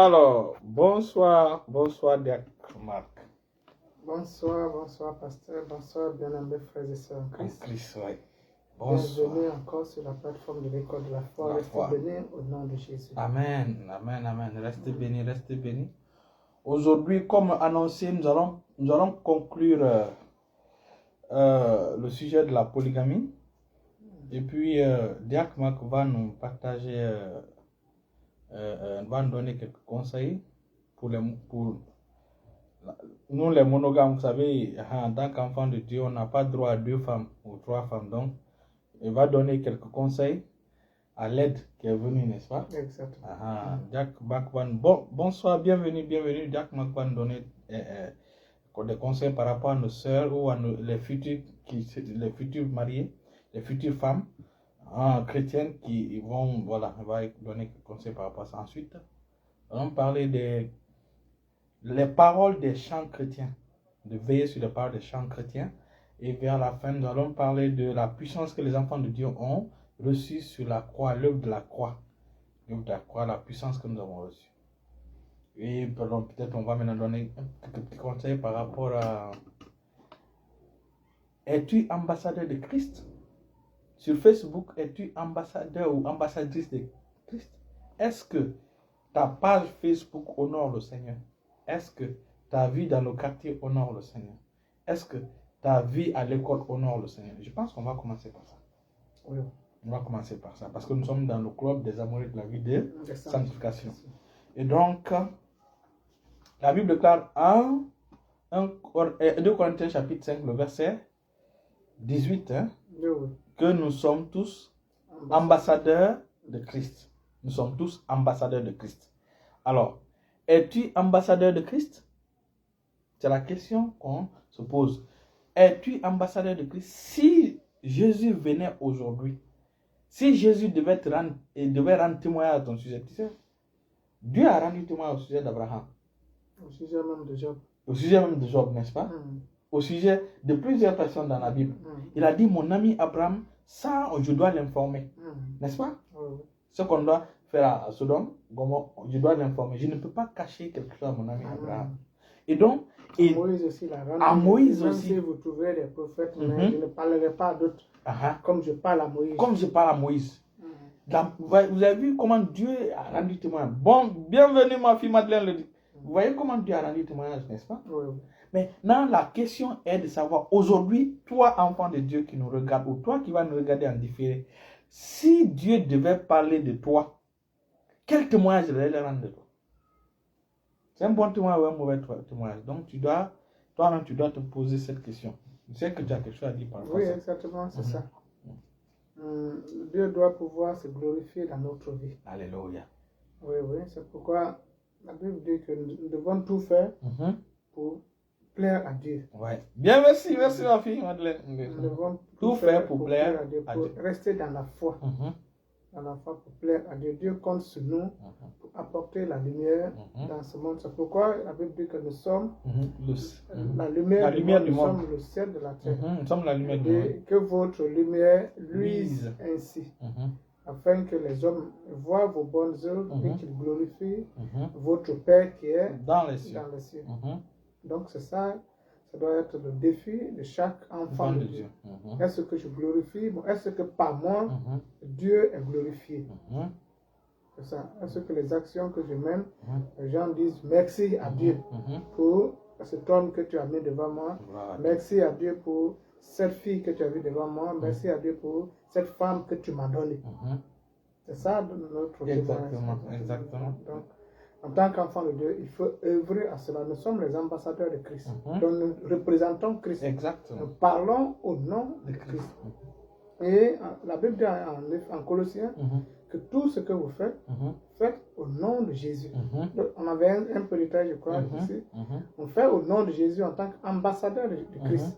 Alors, bonsoir, Diak Marc. Bonsoir, pasteur. Bonsoir, bien-aimés frères et sœurs en Christ. Ouais. Bonsoir. Bienvenue encore sur la plateforme de l'école de la foi. Restez bénis au nom de Jésus. Amen. Restez bénis. Aujourd'hui, comme annoncé, nous allons conclure le sujet de la polygamie. Et puis, Diak Marc va nous partager, va nous donner quelques conseils pour nous les monogames. Vous savez, en tant qu'enfant de Dieu, on n'a pas droit à 2 femmes ou 3 femmes. Donc, il va donner quelques conseils à l'aide qui est venue, n'est-ce pas? Exactement. Jack Bakwan. Bonsoir, bienvenue. Jack Bakwan donner des conseils par rapport à nos sœurs ou à les futurs mariés, les futures femmes chrétiennes qui vont, voilà, il va donner des conseils par rapport à ça. Ensuite, on va parler les paroles des chants chrétiens, de veiller sur les paroles des chants chrétiens. Et vers la fin, nous allons parler de la puissance que les enfants de Dieu ont reçue sur la croix, l'œuvre de la croix. L'œuvre de la croix, la puissance que nous avons reçue. Et peut-être on va maintenant donner quelques petits conseils par rapport à... Es-tu ambassadeur de Christ? Sur Facebook, es-tu ambassadeur ou ambassadrice de Christ? Est-ce que ta page Facebook honore le Seigneur? Est-ce que ta vie dans le quartier honore le Seigneur? Est-ce que ta vie à l'école honore le Seigneur? Je pense qu'on va commencer par ça. Oui. On va commencer par ça, parce que nous sommes dans le club des amoureux de la vie de sanctification. Et donc, la Bible déclare 2 Corinthiens chapitre 5, le verset 18, que nous sommes tous ambassadeurs de Christ. Nous sommes tous ambassadeurs de Christ. Alors, es-tu ambassadeur de Christ? C'est la question qu'on se pose. Es-tu ambassadeur de Christ? Si Jésus venait aujourd'hui, si Jésus devait rendre témoignage à ton sujet, tu sais, Dieu a rendu témoignage au sujet d'Abraham. Au sujet même de Job. Au sujet même de Job, n'est-ce pas? Au sujet de plusieurs personnes dans la Bible. Il a dit, mon ami Abraham, ça, je dois l'informer. N'est-ce pas? Ce qu'on doit faire à Sodome, je dois l'informer. Je ne peux pas cacher quelque chose à mon ami Abraham. Et donc, Moïse aussi l'a rendu. À Moïse même aussi. Si vous trouvez des prophètes, mais je ne parlerai pas d'autres. Comme je parle à Moïse. Comme je parle à Moïse. Vous avez vu comment Dieu a rendu témoignage. Bon, bienvenue ma fille Madeleine le dit. Vous voyez comment Dieu a rendu témoignage, n'est-ce pas? Oui. Mais maintenant, la question est de savoir, aujourd'hui, toi, enfant de Dieu qui nous regarde, ou toi qui vas nous regarder en différé, si Dieu devait parler de toi, quel témoignage il allait rendre de toi? C'est un bon témoignage ou un mauvais témoignage? Donc, toi-même, tu dois te poser cette question. Tu sais que tu as quelque chose à dire par rapport à ça. Oui, exactement, c'est ça. Dieu doit pouvoir se glorifier dans notre vie. Alléluia. Oui, c'est pourquoi la Bible dit que nous devons tout faire pour plaire à Dieu. Ouais. Bien, merci ma fille Madeleine. Nous devons tout faire pour plaire à Dieu, pour rester dans la foi. Dans la foi pour plaire à Dieu. Dieu compte sur nous pour apporter la lumière dans ce monde. C'est pourquoi la Bible dit que nous sommes la lumière du monde. Nous sommes le ciel de la terre. Nous sommes la lumière du monde. Et que votre lumière luise ainsi. Afin que les hommes voient vos bonnes œuvres et qu'ils glorifient votre Père qui est dans les cieux. Donc c'est ça, ça doit être le défi de chaque enfant de Dieu. Est-ce que je glorifie? Est-ce que par moi, Dieu est glorifié? C'est ça. Est-ce que les actions que je mène, les gens disent merci à Dieu pour cet homme que tu as mis devant moi. Merci à Dieu pour cette fille que tu as vue devant moi. Merci à Dieu pour cette femme que tu m'as donnée. C'est ça notre Exactement. Donc, en tant qu'enfant de Dieu, il faut œuvrer à cela. Nous sommes les ambassadeurs de Christ. Donc nous représentons Christ. Exactement. Nous parlons au nom de Christ. Et la Bible dit en Colossiens que tout ce que vous faites, faites au nom de Jésus. Donc, on avait un peu de temps, je crois, ici. On fait au nom de Jésus en tant qu'ambassadeur de Christ.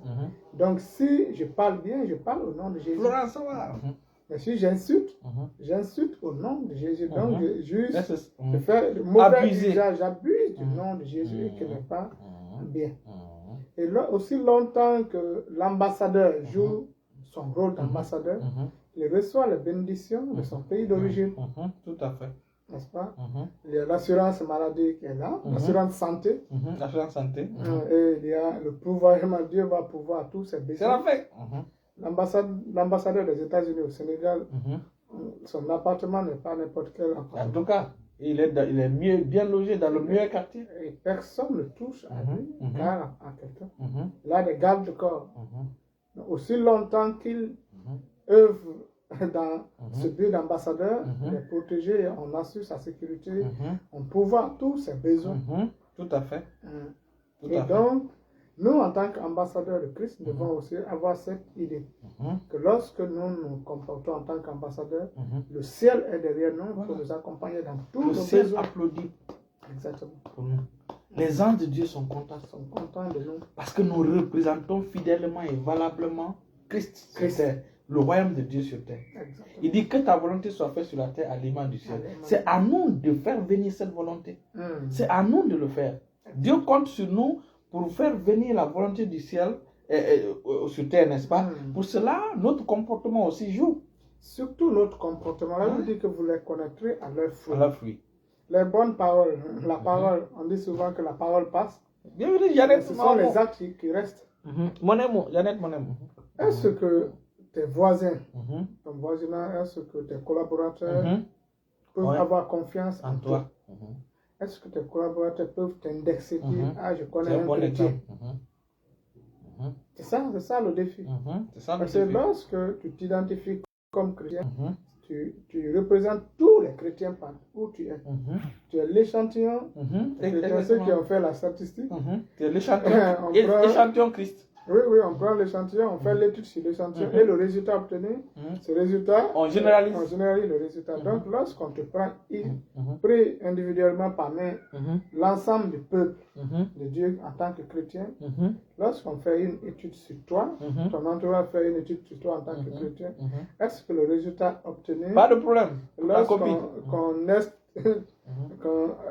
Donc si je parle bien, je parle au nom de Jésus. Mais si j'insulte, j'insulte au nom de Jésus. Donc je fais le mauvais usage, j'abuse du nom de Jésus qui n'est pas bien. Et là, aussi longtemps que l'ambassadeur joue son rôle d'ambassadeur, il reçoit les bénédictions de son pays d'origine. Tout à fait. n'est-ce pas? Il y a l'assurance maladie qui est là, l'assurance santé. L'assurance santé. Et il y a le pouvoir, Dieu va pouvoir tous ses C'est la besoins. fait. L'ambassadeur des États-Unis au Sénégal, son appartement n'est pas n'importe quel En appartement. tout cas, il est bien logé dans le meilleur quartier. Et personne ne touche à lui, car à quelqu'un. Il a des gardes de corps. Aussi longtemps qu'il œuvre dans ce but d'ambassadeur, il est protégé, on assure sa sécurité, on pourvoit tous ses besoins. Tout à fait. Et donc, nous, en tant qu'ambassadeurs de Christ, nous devons aussi avoir cette idée que lorsque nous nous comportons en tant qu'ambassadeurs, le ciel est derrière nous pour nous accompagner dans tous nos Le ciel besoins. applaudit Exactement. pour nous. Les anges de Dieu sont contents. Ils sont contents de nous. Parce que nous représentons fidèlement et valablement Christ sur terre, le royaume de Dieu sur terre. Exactement. Il dit que ta volonté soit faite sur la terre à l'image du ciel. C'est à nous de faire venir cette volonté. C'est à nous de le faire. Dieu compte sur nous pour faire venir la volonté du ciel sur terre, n'est-ce pas? Pour cela, notre comportement aussi joue. Surtout notre comportement. Là, je dis que vous les connaîtrez à leurs fruits. À leurs fruits. Les bonnes paroles, la parole, on dit souvent que la parole passe. Bienvenue, Jeannette. Ce sont les actes qui restent. Mon amour, Jeannette, mon amour. Est-ce que tes voisins, ton voisinage, est-ce que tes collaborateurs peuvent avoir confiance en toi? Est-ce que tes collaborateurs peuvent t'indexer, dire, ah, je connais un chrétien. C'est ça le défi. Parce que lorsque tu t'identifies comme chrétien, tu représentes tous les chrétiens par où tu es. Tu es l'échantillon, c'est ceux qui ont fait la statistique. Tu es l'échantillon Christ. Oui, on prend l'échantillon, on fait l'étude sur l'échantillon et le résultat obtenu, ce résultat, on généralise le résultat. Donc, lorsqu'on te prend pris individuellement parmi l'ensemble du peuple de Dieu en tant que chrétien, lorsqu'on fait une étude sur toi, ton entourage fait une étude sur toi en tant que chrétien, est-ce que le résultat obtenu, pas de problème, qu'on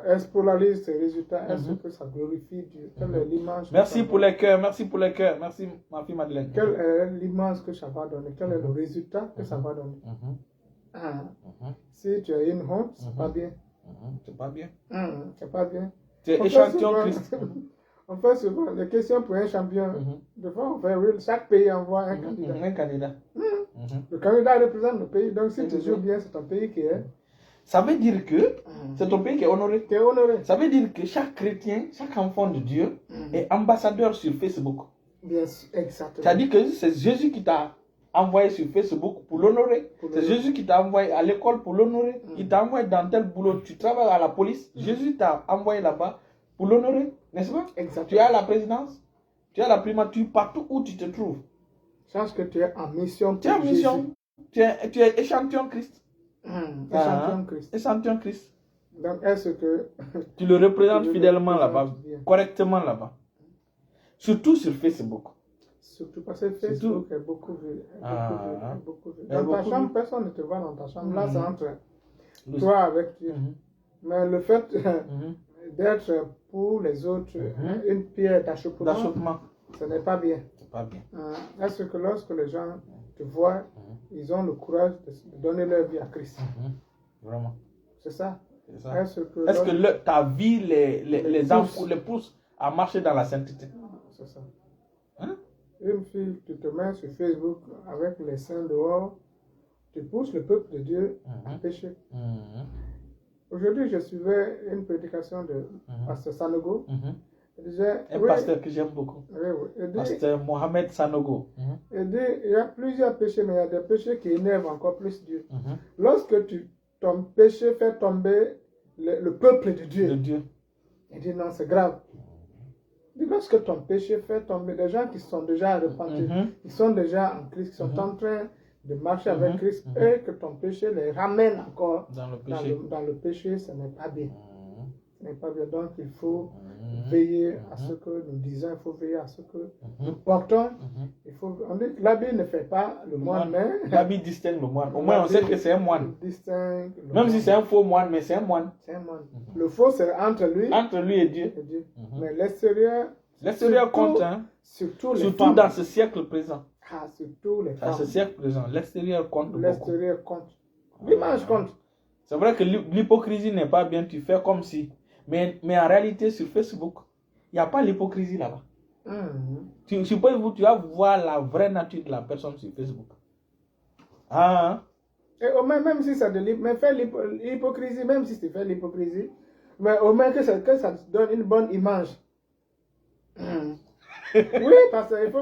expolarise ces résultats, est-ce que ça glorifie Dieu? Quelle est l'image? Merci pour les cœurs, merci pour les cœurs, merci ma fille Madeleine. Quelle est l'image que ça va donner? Quel est le résultat que ça va donner? Si tu as une honte, c'est pas bien. C'est pas bien. C'est pas bien. Tu es échantillon Christ. On fait souvent des questions pour un champion. Des fois, on fait, oui, chaque pays envoie un candidat. Un candidat. Le candidat représente le pays. Donc, si tu joues bien, c'est ton pays qui est. Ça veut dire que c'est ton pays qui est honoré. Tu es honoré. Ça veut dire que chaque chrétien, chaque enfant de Dieu est ambassadeur sur Facebook. Bien sûr, exactement. C'est-à-dire que c'est Jésus qui t'a envoyé sur Facebook pour l'honorer. C'est Jésus qui t'a envoyé à l'école pour l'honorer. Il t'a envoyé dans tel boulot. Tu travailles à la police. Jésus t'a envoyé là-bas pour l'honorer. N'est-ce pas? Exactement. Tu es à la présidence. Tu es à la primature partout où tu te trouves. Sache que tu es en mission. Tu es en mission. Tu es échantillon Christ. Échantillon Christ. Échantillon Christ. Donc, est-ce que tu le représentes fidèlement là-bas, correctement là-bas? Surtout sur Facebook. Surtout parce que Facebook est beaucoup vu. Dans ta chambre, personne ne te voit dans ta chambre. Là, c'est entre toi avec Dieu. Mais le fait d'être pour les autres une pierre d'achoppement, ce n'est pas bien. C'est pas bien. Est-ce que lorsque les gens te voient, ils ont le courage de donner leur vie à Christ? Vraiment. C'est ça. Est-ce que ta vie les pousse à marcher dans la sainteté? C'est ça. Une fille, tu te mets sur Facebook avec les saints dehors, tu pousses le peuple de Dieu à pécher. Aujourd'hui, je suivais une prédication de Pasteur Sanogo. Il disait, un pasteur que j'aime beaucoup. Pasteur Mohamed Sanogo. Il dit, il y a plusieurs péchés, mais il y a des péchés qui énervent encore plus Dieu. Lorsque ton péché fait tomber le peuple de Dieu. Il dit, non, c'est grave. Il dit, lorsque ton péché fait tomber des gens qui sont déjà repentis, qui sont déjà en Christ, qui sont en train de marcher avec Christ, et que ton péché les ramène encore dans le péché, ce n'est pas bien. Ce n'est pas bien. Donc, il faut veiller à ce que nous disons, il faut veiller à ce que nous portons. On dit que l'habit ne fait pas le moine, mais l'habit distingue le moine. Au moins, on sait que c'est un moine. Même si c'est un faux moine, mais c'est un moine. C'est un moine. Le faux, c'est entre lui et Dieu. Mais l'extérieur compte, surtout dans ce siècle présent. Surtout les femmes. Dans ce siècle présent, l'extérieur compte beaucoup. L'extérieur compte. L'image compte. C'est vrai que l'hypocrisie n'est pas bien, tu fais comme si. Mais en réalité, sur Facebook, il n'y a pas l'hypocrisie là-bas. Tu vas voir la vraie nature de la personne sur Facebook. Ah, Et au moins, même si ça fait l'hypocrisie, même si tu fais l'hypocrisie, mais au moins que ça te donne une bonne image. Oui, parce qu'il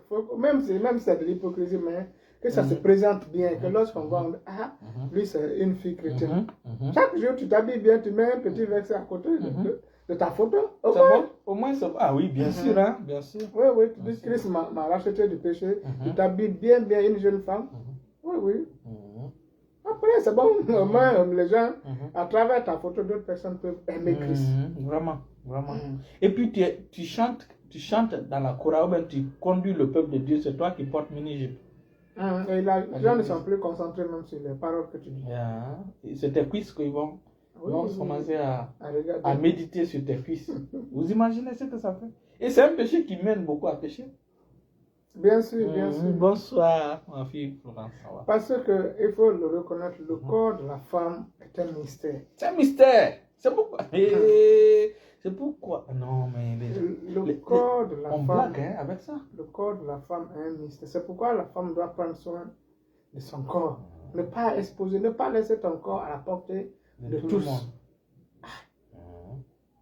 faut même si c'est de l'hypocrisie, mais que ça se présente bien, que lorsqu'on voit, lui c'est une fille chrétienne. Chaque jour tu t'habilles bien, tu mets un petit verset à côté de ta photo. C'est bon? Au moins c'est bon. Ah oui, bien sûr, hein, bien sûr. Oui, oui, tu dis Christ m'a racheté du péché, tu t'habilles bien, une jeune femme. Oui, oui. Après, c'est bon, au moins les gens, à travers ta photo, d'autres personnes peuvent aimer Christ. Vraiment, vraiment. Et puis tu chantes dans la chorale, ou bien tu conduis le peuple de Dieu, c'est toi qui portes mini-jupe. Et là, les gens ne sont plus concentrés même sur les paroles que tu dis. C'est tes cuisses qu'ils vont commencer à méditer sur tes cuisses. Vous imaginez ce que ça fait? Et c'est un péché qui mène beaucoup à pécher. Bien sûr, bien sûr. Bonsoir, ma fille Florence. Parce qu'il faut le reconnaître, le corps de la femme est un mystère. C'est un mystère. C'est pourquoi. C'est pourquoi. Non, mais le corps de la femme. On blague avec ça. Le corps de la femme est un mystère. C'est pourquoi la femme doit prendre soin de son corps. Ne pas exposer, ne pas laisser ton corps à la portée de tous. Le monde.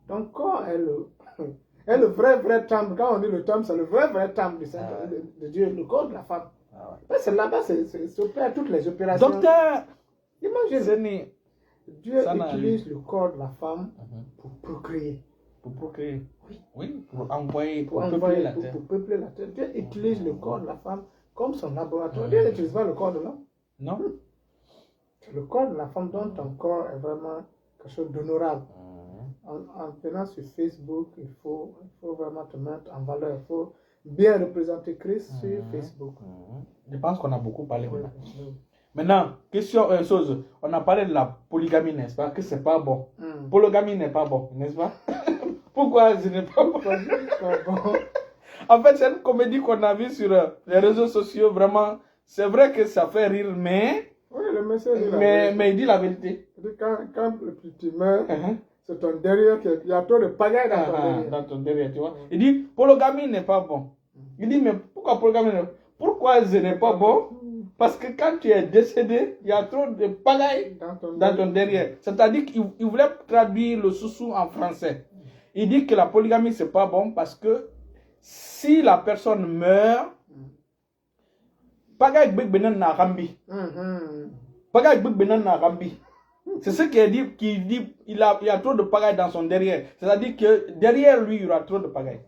Ton corps est le vrai temple. Quand on dit le temple, c'est le vrai temple de Dieu, le corps de la femme. C'est là-bas, c'est toutes les opérations. Docteur, imagine, Dieu utilise le corps de la femme pour procréer. Pour procréer. Oui, pour peupler la terre. Pour peupler la terre. Dieu utilise le corps de la femme comme son laboratoire. Dieu n'utilise pas le corps de l'homme. Non. Le corps de la femme, dont ton corps est vraiment quelque chose d'honorable. En venant sur Facebook, il faut vraiment te mettre en valeur. Il faut bien représenter Christ sur Facebook. Je pense qu'on a beaucoup parlé maintenant. Maintenant, question, chose, on a parlé de la polygamie, n'est-ce pas? Que c'est pas bon. Polygamie n'est pas bon, n'est-ce pas? Pourquoi ce n'est pas bon? En fait, c'est une comédie qu'on a vue sur les réseaux sociaux. Vraiment, c'est vrai que ça fait rire, mais... Oui, le monsieur dit mais il dit la vérité. Quand tu meurs, c'est ton derrière, il y a trop de pagaille dans ton derrière, tu vois. Il dit, polygamie n'est pas bon. Il dit, mais pourquoi polygamie n'est pas bon? Pourquoi ce n'est pas bon? Parce que quand tu es décédé, il y a trop de pagaille dans ton derrière. C'est-à-dire qu'il voulait traduire le sous-sous en français. Il dit que la polygamie, c'est pas bon parce que si la personne meurt, pagaille big benen na rambi. Pagaille big benen na rambi. C'est ce qu'il dit, il y a trop de pagaille dans son derrière. C'est-à-dire que derrière lui, il y aura trop de pagaille.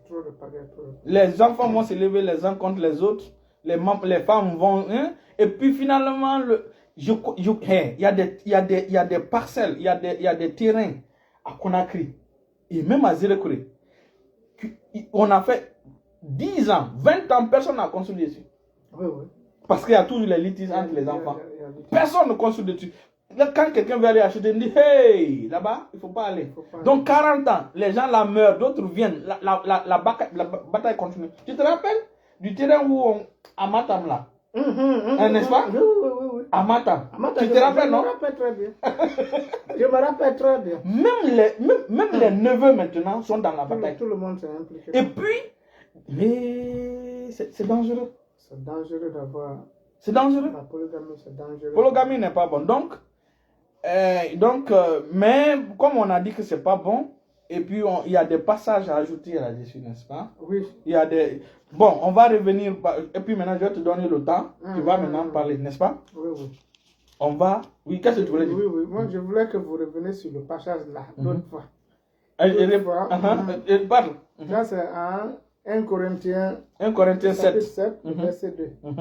Les enfants vont se lever les uns contre les autres. Les femmes vont... et puis finalement, il y a des parcelles, il y a des terrains à Conakry. Et même à Zélékouré. On a fait 10 ans, 20 ans, personne n'a construit dessus. Oui, oui. Parce qu'il y a toujours les litiges entre les enfants. Personne ne construit dessus. Là, quand quelqu'un veut aller acheter, il dit, hey, là-bas, il ne faut pas aller. Donc 40 ans, les gens là meurent, d'autres viennent, la bataille continue. Tu te rappelles du terrain où à Matam là, n'est-ce pas? Oui. À Matam. Tu te rappelles, non? Je me rappelle très bien. Je me rappelle très bien. Même les neveux maintenant sont dans la bataille. Tout le monde s'est impliqué. Et puis, mais c'est dangereux. C'est dangereux d'avoir... C'est dangereux. La polygamie, c'est dangereux. Polygamie n'est pas bon. Donc, mais comme on a dit que c'est pas bon, et puis il y a des passages à ajouter là-dessus, n'est-ce pas? Oui. Il y a des... Bon, on va revenir, et puis maintenant je vais te donner le temps, tu vas maintenant parler, n'est-ce pas? Oui. On va... Oui, qu'est-ce que tu voulais dire? Oui. Moi, je voulais que vous reveniez sur le passage là, l'autre fois. Parle. Là, c'est en 1 Corinthiens 7, verset 2.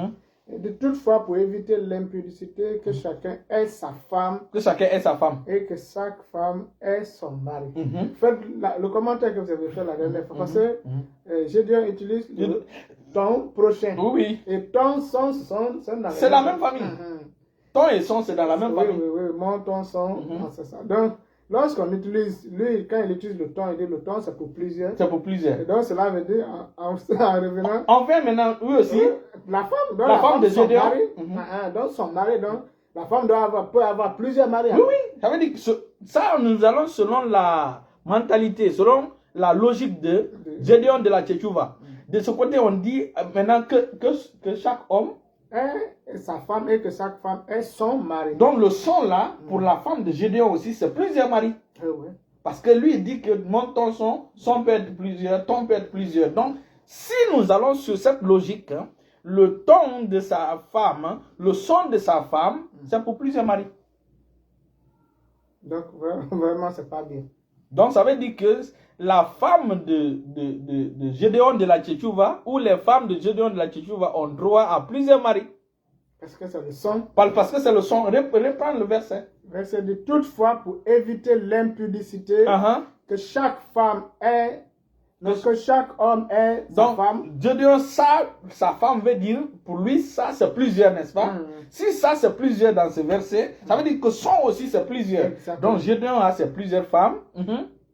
De toutefois, pour éviter l'impudicité, que chacun ait sa femme. Que chacun ait sa femme. Et que chaque femme ait son mari. Faites le commentaire que vous avez fait la dernière fois. Parce que Gédéon utilise ton prochain. Oui. Et ton, son, c'est la même famille. Ton et son, c'est dans la même famille. Oui. Mon, ton, son, c'est ça. Donc, lorsqu'on utilise, lui, quand il utilise le ton, il dit le ton, c'est pour plusieurs. C'est pour plusieurs. Et donc, cela veut dire, en revenant. Enfin, maintenant, eux aussi. La femme de Gédéon. Donc, son mari, donc, La femme peut avoir plusieurs maris. Oui, oui. Ça veut dire que ça, nous allons selon la mentalité, selon la logique de Gédéon de la Tchétchouva. De ce côté, on dit maintenant que chaque homme est sa femme et que chaque femme est son mari. Donc le son là, pour la femme de Gédéon aussi, c'est plusieurs maris. Oui. Parce que lui, il dit que ton son peut être plusieurs, ton peut être plusieurs. Donc, si nous allons sur cette logique, hein, le ton de sa femme, hein, le son de sa femme, c'est pour plusieurs maris. Donc, vraiment, c'est pas bien. Donc, ça veut dire que la femme de Gédéon de la Tchétchouva ou les femmes de Gédéon de la Tchétchouva ont droit à plusieurs maris. Parce que c'est le son. Parce que c'est le son. Reprends le verset. Verset de toutefois, pour éviter l'impudicité, que chaque femme ait, que chaque homme ait sa femme. Gédéon, ça, sa femme veut dire, pour lui, ça c'est plusieurs, n'est-ce pas? Si ça c'est plusieurs dans ce verset, ça veut dire que son aussi c'est plusieurs. Exactement. Donc Gédéon a ses plusieurs femmes.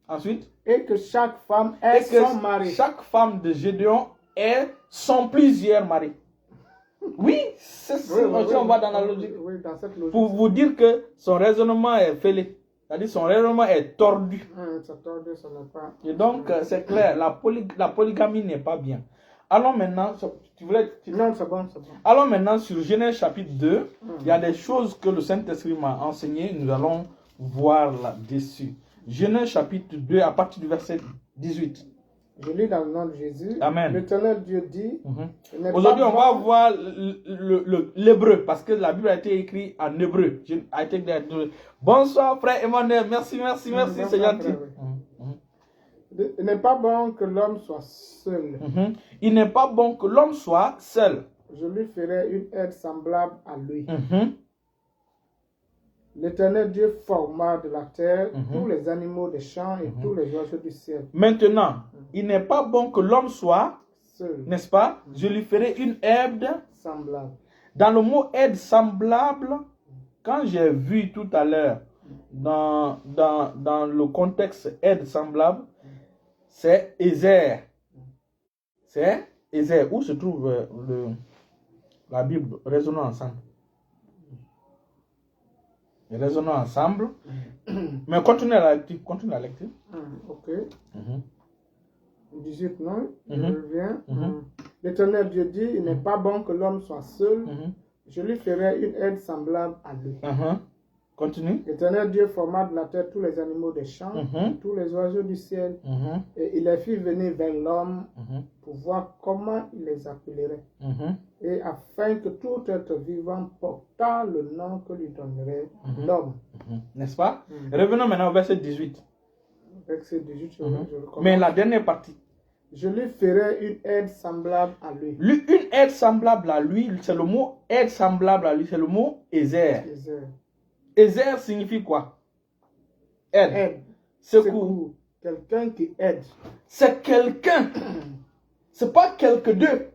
Ensuite. Et que chaque femme ait son mari. Chaque femme de Gédéon ait son plusieurs maris. Oui, c'est ça. On va dans la logique. Oui, dans cette logique. Pour vous dire que son raisonnement est fêlé. C'est-à-dire son raisonnement est tordu. C'est tordu, ça n'est pas. Et donc, c'est clair, la polygamie n'est pas bien. Allons maintenant, Non, c'est bon. Allons maintenant sur Genèse chapitre 2. Il y a des choses que le Saint-Esprit m'a enseignées. Nous allons voir là-dessus. Genèse chapitre 2 à partir du verset 18. Je lis dans le nom de Jésus. Amen. L'Éternel Dieu dit. Aujourd'hui, on va voir l'hébreu parce que la Bible a été écrite en hébreu. Bonsoir, frère Emmanuel. Merci, c'est gentil. Il n'est pas bon que l'homme soit seul. Il n'est pas bon que l'homme soit seul. Je lui ferai une aide semblable à lui. L'Éternel Dieu forma de la terre tous les animaux des champs et tous les oiseaux du ciel. Maintenant, il n'est pas bon que l'homme soit seul, n'est-ce pas? Je lui ferai une aide semblable. Dans le mot aide semblable, quand j'ai vu tout à l'heure dans le contexte aide semblable, c'est Ézère. C'est Ézère. Où se trouve la Bible? Raisonnons ensemble. Raisonnons ensemble. Mais continue la lecture. Ok. 18, non? Je reviens. L'Éternel Dieu dit, il n'est pas bon que l'homme soit seul. Je lui ferai une aide semblable à lui. Continue. L'Éternel Dieu forma de la terre tous les animaux des champs, tous les oiseaux du ciel, et il les fit venir vers l'homme pour voir comment il les appellerait, et afin que tout être vivant portât le nom que lui donnerait l'homme. N'est-ce pas? Revenons maintenant au verset 18. Verset 18, je recommence. Mais la dernière partie. Je lui ferai une aide semblable à lui. Une aide semblable à lui, c'est le mot aide semblable à lui, c'est le mot Ézère. Ézère signifie quoi? Aide. Secours. Quelqu'un qui aide. C'est quelqu'un. C'est pas quelque deux.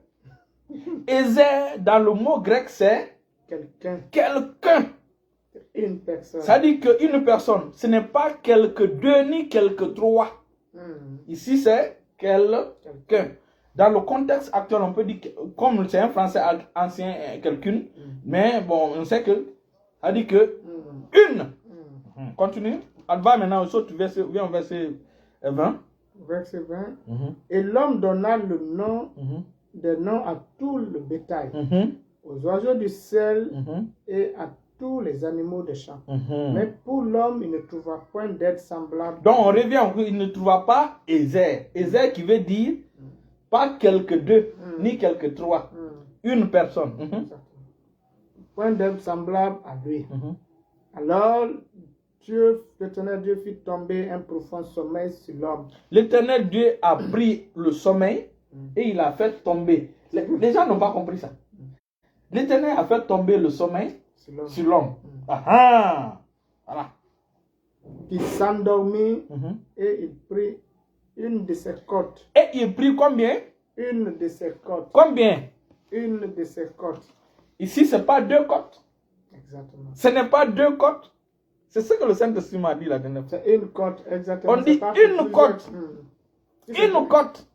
Ézère, dans le mot grec, c'est quelqu'un. Une personne. Ça dit qu'une personne, ce n'est pas quelque deux ni quelque trois. Ici, c'est quelqu'un. Dans le contexte actuel, on peut dire, comme c'est un français ancien, quelqu'un, mais bon, on sait que, ça dit que une. Continue. On va maintenant au verset 20. Verset 20. Et l'homme donna le nom, des noms à tout le bétail, aux oiseaux du ciel et à tous les animaux des champs. Mais pour l'homme, il ne trouva point d'aide semblable. Donc on revient, il ne trouva pas Ézère. Ézère qui veut dire pas quelque deux, ni quelque trois. Une personne. Point d'aide semblable à lui. Alors, l'Éternel Dieu fit tomber un profond sommeil sur l'homme. L'Éternel Dieu a pris le sommeil et il a fait tomber. Les gens n'ont pas compris ça. L'Éternel a fait tomber le sommeil sur l'homme. Voilà. Il s'endormit et il prit une de ses côtes. Et il prit combien? Une de ses côtes. Combien? Une de ses côtes. Ici, ce n'est pas deux côtes. Exactement. Ce n'est pas deux côtes. C'est ce que le Saint-Esprit m'a dit la dernière fois. C'est une côte, exactement. On dit une côte. Une côte.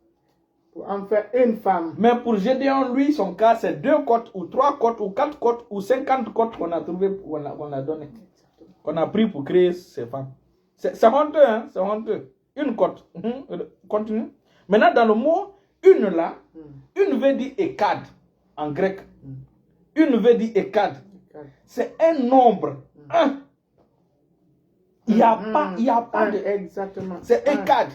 Pour en faire une femme. Mais pour Gédéon, lui, son cas, c'est 2 côtes, ou 3 côtes, ou 4 côtes, ou 50 côtes qu'on a trouvé, qu'on a donné. Qu'on a pris pour créer ces femmes. C'est honteux, hein? C'est honteux. Une côte. Continue. Maintenant, dans le mot une là, une veut dire écade en grec. Une veut dire écade. C'est un nombre. Un. Il n'y a pas de. Exactement. C'est écade.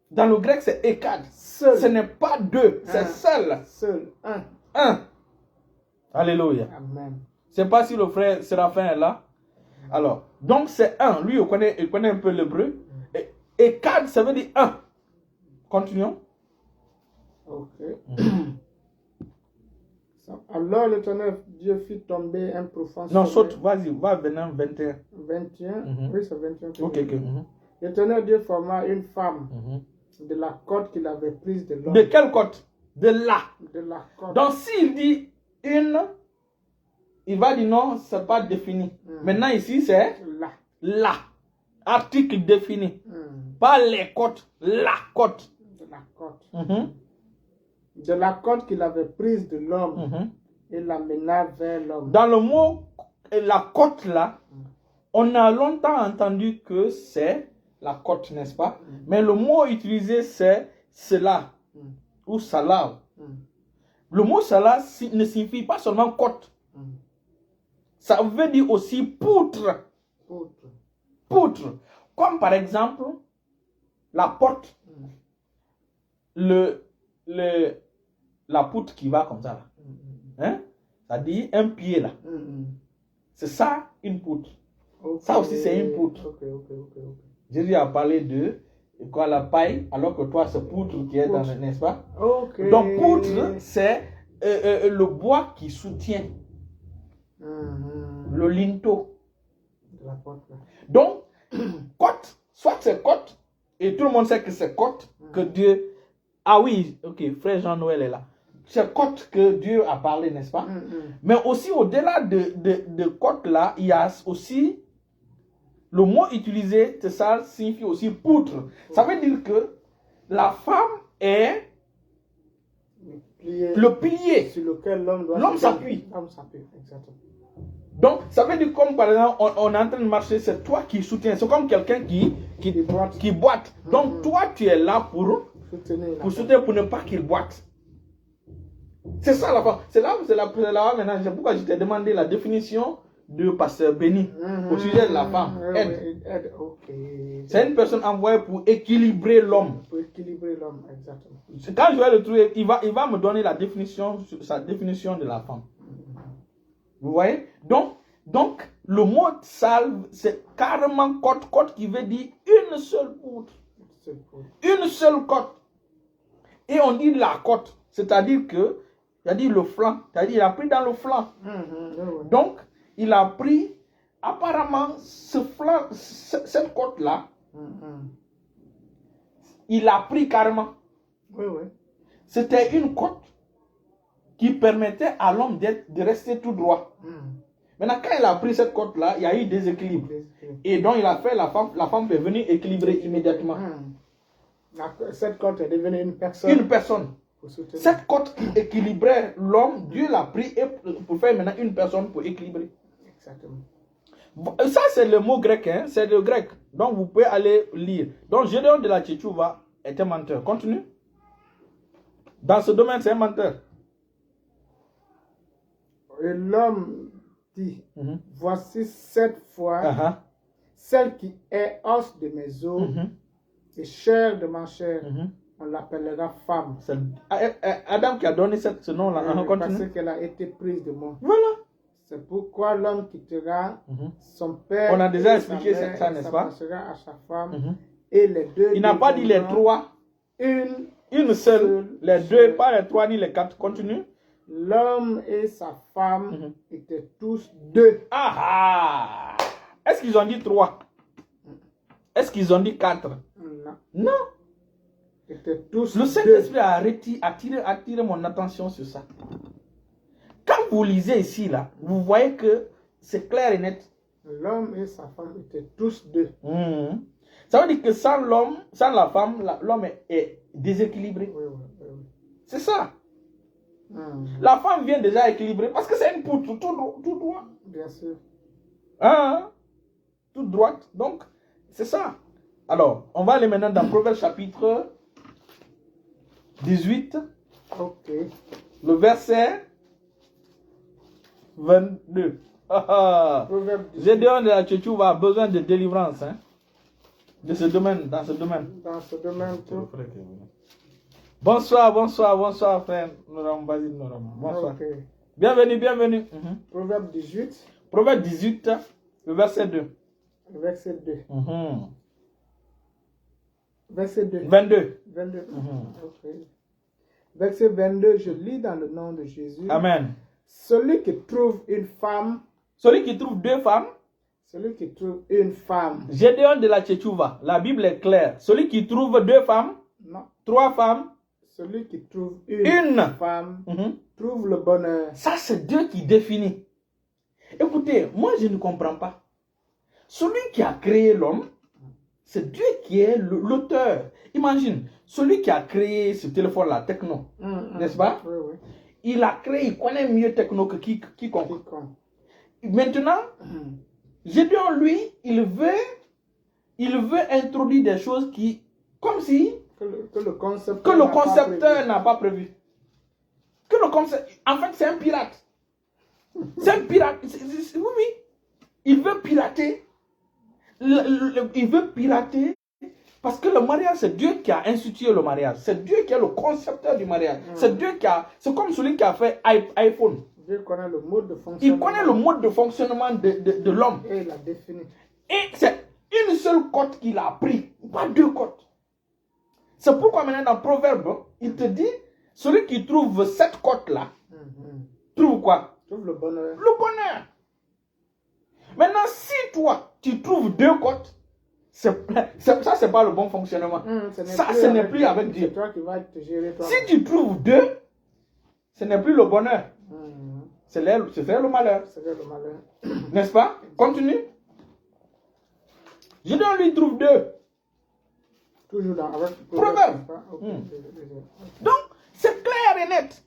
Dans le grec, c'est écade. Seul. Ce n'est pas 2, c'est seul. Seul. Un. 1. Alléluia. Amen. Je ne sais pas si le frère Séraphin est là. Alors, donc c'est 1. Lui, il connaît un peu l'hébreu. Et 4, ça veut dire 1. Continuons. Ok. Alors l'Éternel Dieu fit tomber un profond sommeil. Non, saute, vas-y, va venir 21. 21. Oui, c'est 21. Ok. L'Éternel Dieu forma une femme de la côte qu'il avait prise de l'homme. De quelle côte? De là. De la côte. Donc s'il dit une, il va dire non, c'est pas défini. Maintenant ici c'est Là. là. Article défini. Pas les côtes, la côte. De la côte. De la côte qu'il avait prise de l'homme et l'amena vers l'homme. Dans le mot la côte là, on a longtemps entendu que c'est la côte, n'est-ce pas? Mais le mot utilisé c'est cela ou salah. Le mot salah ne signifie pas seulement côte. Ça veut dire aussi poutre. Poutre. Comme par exemple la porte. La poutre qui va comme ça là. Hein? Ça dit un pied là. C'est ça une poutre. Ça aussi c'est une poutre. Jésus a parlé de quoi, la paille, alors que toi c'est poutre qui est dans le, n'est-ce pas? Donc poutre c'est le bois qui soutient le linteau. Donc côte, soit c'est côte, et tout le monde sait que c'est côte que Dieu. Ah oui, ok, frère Jean-Noël est là. C'est côte que Dieu a parlé, n'est-ce pas? Mais aussi au-delà de côte là, il y a aussi le mot utilisé, ça signifie aussi poutre. Ça veut dire que la femme est le pilier sur lequel l'homme s'appuie. Exactement. Donc, ça veut dire comme par exemple, on est en train de marcher, c'est toi qui soutiens. C'est comme quelqu'un qui boite. Donc, toi, tu es là pour soutenir, pour ne pas qu'il boite. C'est ça la femme. C'est là maintenant. C'est pourquoi je t'ai demandé la définition de pasteur Béni au sujet de la femme. Aide. C'est une personne envoyée pour équilibrer l'homme. Exactement. Quand je vais le trouver, il va me donner sa définition de la femme. Vous voyez? Donc, le mot salve, c'est carrément côte qui veut dire une seule poutre. Une seule côte. Et on dit la côte, c'est-à-dire que, c'est-à-dire le flanc, c'est-à-dire il a pris dans le flanc. Donc, il a pris, apparemment, ce flanc, cette côte-là, il a pris carrément. C'était une côte qui permettait à l'homme de rester tout droit. Maintenant, quand il a pris cette côte-là, il y a eu des équilibres. Et donc, il a fait la femme est venue équilibrer immédiatement. Cette côte est devenue une personne. Une personne. Cette côte qui équilibrait l'homme, Dieu l'a pris pour faire maintenant une personne pour équilibrer. Exactement. Ça, c'est le mot grec, hein? C'est le grec. Donc, vous pouvez aller lire. Donc, Gédéon de la Tchétchouva est un menteur. Continue. Dans ce domaine, c'est un menteur. Et l'homme dit, voici 7 fois celle qui est os de mes os et chair de ma chair. On l'appellera femme. C'est Adam qui a donné ce nom-là. Parce qu'elle a été prise de moi. Voilà. C'est pourquoi l'homme quittera son père. On a déjà expliqué ça, n'est-ce pas? S'attachera à sa femme. Et les deux. Il n'a pas dit les trois. Une seule. Les deux, pas les trois ni les quatre. Continue. L'homme et sa femme étaient tous deux. Ah! Est-ce qu'ils ont dit 3? Est-ce qu'ils ont dit 4? Non. Étaient tous le Saint-Esprit a attiré mon attention sur ça. Quand vous lisez ici, là, vous voyez que c'est clair et net. L'homme et sa femme étaient tous deux. Ça veut dire que sans l'homme, sans la femme, l'homme est déséquilibré. C'est ça. La femme vient déjà équilibrer parce que c'est une poutre tout droit. Bien sûr. Hein? Tout droite. Donc, c'est ça. Alors, on va aller maintenant dans Proverbe chapitre 18. Ok. Le verset 22. Proverbe 18. Gédéon de la Tchétchouva a besoin de délivrance. Hein? De ce domaine, dans ce domaine. Dans ce domaine. Bonsoir, frère. Bonsoir. Okay. Bienvenue. Proverbe 18. Proverbe 18, le verset 2. Le verset 2. Verset 2. 22. 22. Ok. Verset 22, je lis dans le nom de Jésus. Amen. Celui qui trouve une femme. Celui qui trouve deux femmes. Celui qui trouve une femme. Gédéon de la Tchétchouva. La Bible est claire. Celui qui trouve deux femmes. Non. Trois femmes. Celui qui trouve une femme trouve le bonheur. Ça, c'est Dieu qui définit. Écoutez, moi, je ne comprends pas. Celui qui a créé l'homme, c'est Dieu qui est l'auteur. Imagine, celui qui a créé ce téléphone-là, Techno, n'est-ce pas? Oui, oui. Il a créé, il connaît mieux Techno que quiconque. Maintenant, Gédéon, lui, il veut introduire des choses qui, comme si que le concepteur n'a pas prévu. En fait, c'est un pirate. C'est un pirate. Oui. Il veut pirater. Il veut pirater parce que le mariage, c'est Dieu qui a institué le mariage. C'est Dieu qui est le concepteur du mariage. C'est Dieu qui a. C'est comme celui qui a fait iPhone. Dieu connaît le mode de fonctionnement. Il connaît le mode de fonctionnement de l'homme. Et il l'a défini. Et c'est une seule cote qu'il a pris, pas deux cotes. C'est pourquoi maintenant dans Proverbe, il te dit, celui qui trouve cette cote-là, trouve quoi? Trouve le bonheur. Le bonheur. Maintenant, si toi, tu trouves deux cotes, ça, c'est pas le bon fonctionnement. Ce n'est plus avec Dieu. C'est toi qui vas te gérer toi. Si tu trouves deux, ce n'est plus le bonheur. C'est le malheur. C'est le malheur. N'est-ce pas? Continue. Gédéon lui trouve deux. Toujours dans Proverbe. Donc, c'est clair et net.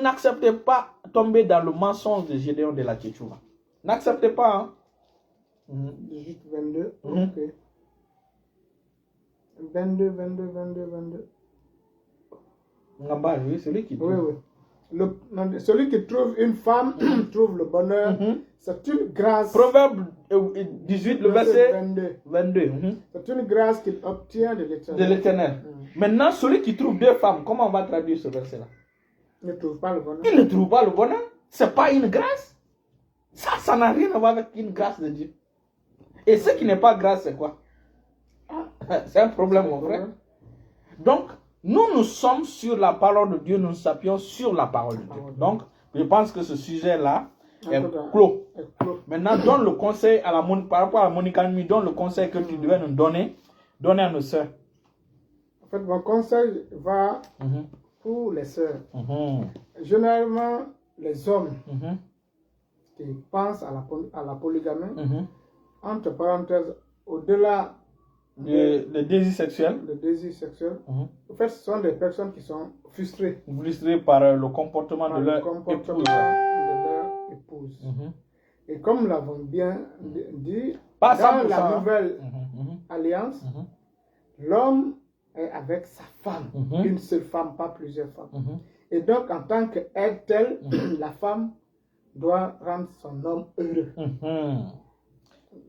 N'acceptez pas tomber dans le mensonge de Gédéon de la Tchétchouva. N'acceptez pas. 18, 22. Ok. 22. Ngamba, oui, celui qui trouve. Oui. Celui qui trouve une femme trouve le bonheur. C'est une grâce. Proverbe 18, le verset 22. C'est une grâce qu'il obtient de l'Éternel. Maintenant, celui qui trouve deux femmes, comment on va traduire ce verset-là? Il ne trouve pas le bonheur. Il ne trouve pas le bonheur. Ce n'est pas une grâce. Ça n'a rien à voir avec une grâce de Dieu. Et ce qui n'est pas grâce, c'est quoi? C'est un problème, mon frère. Donc, nous sommes sur la parole de Dieu, nous s'appuyons sur la parole de Dieu. Donc, je pense que ce sujet-là est clos. Maintenant, donne le conseil par rapport à Monica, donne le conseil que tu devais nous donner à nos sœurs. En fait, mon conseil va pour les sœurs. Généralement, les hommes qui pensent à la polygamie, entre parenthèses, au-delà le désir sexuel. En fait, ce sont des personnes qui sont frustrées. Frustrées par le comportement de leur épouse. Et comme nous l'avons bien dit, pas dans la nouvelle alliance, l'homme est avec sa femme, une seule femme, pas plusieurs femmes. Et donc, en tant qu'elle telle, la femme doit rendre son homme heureux.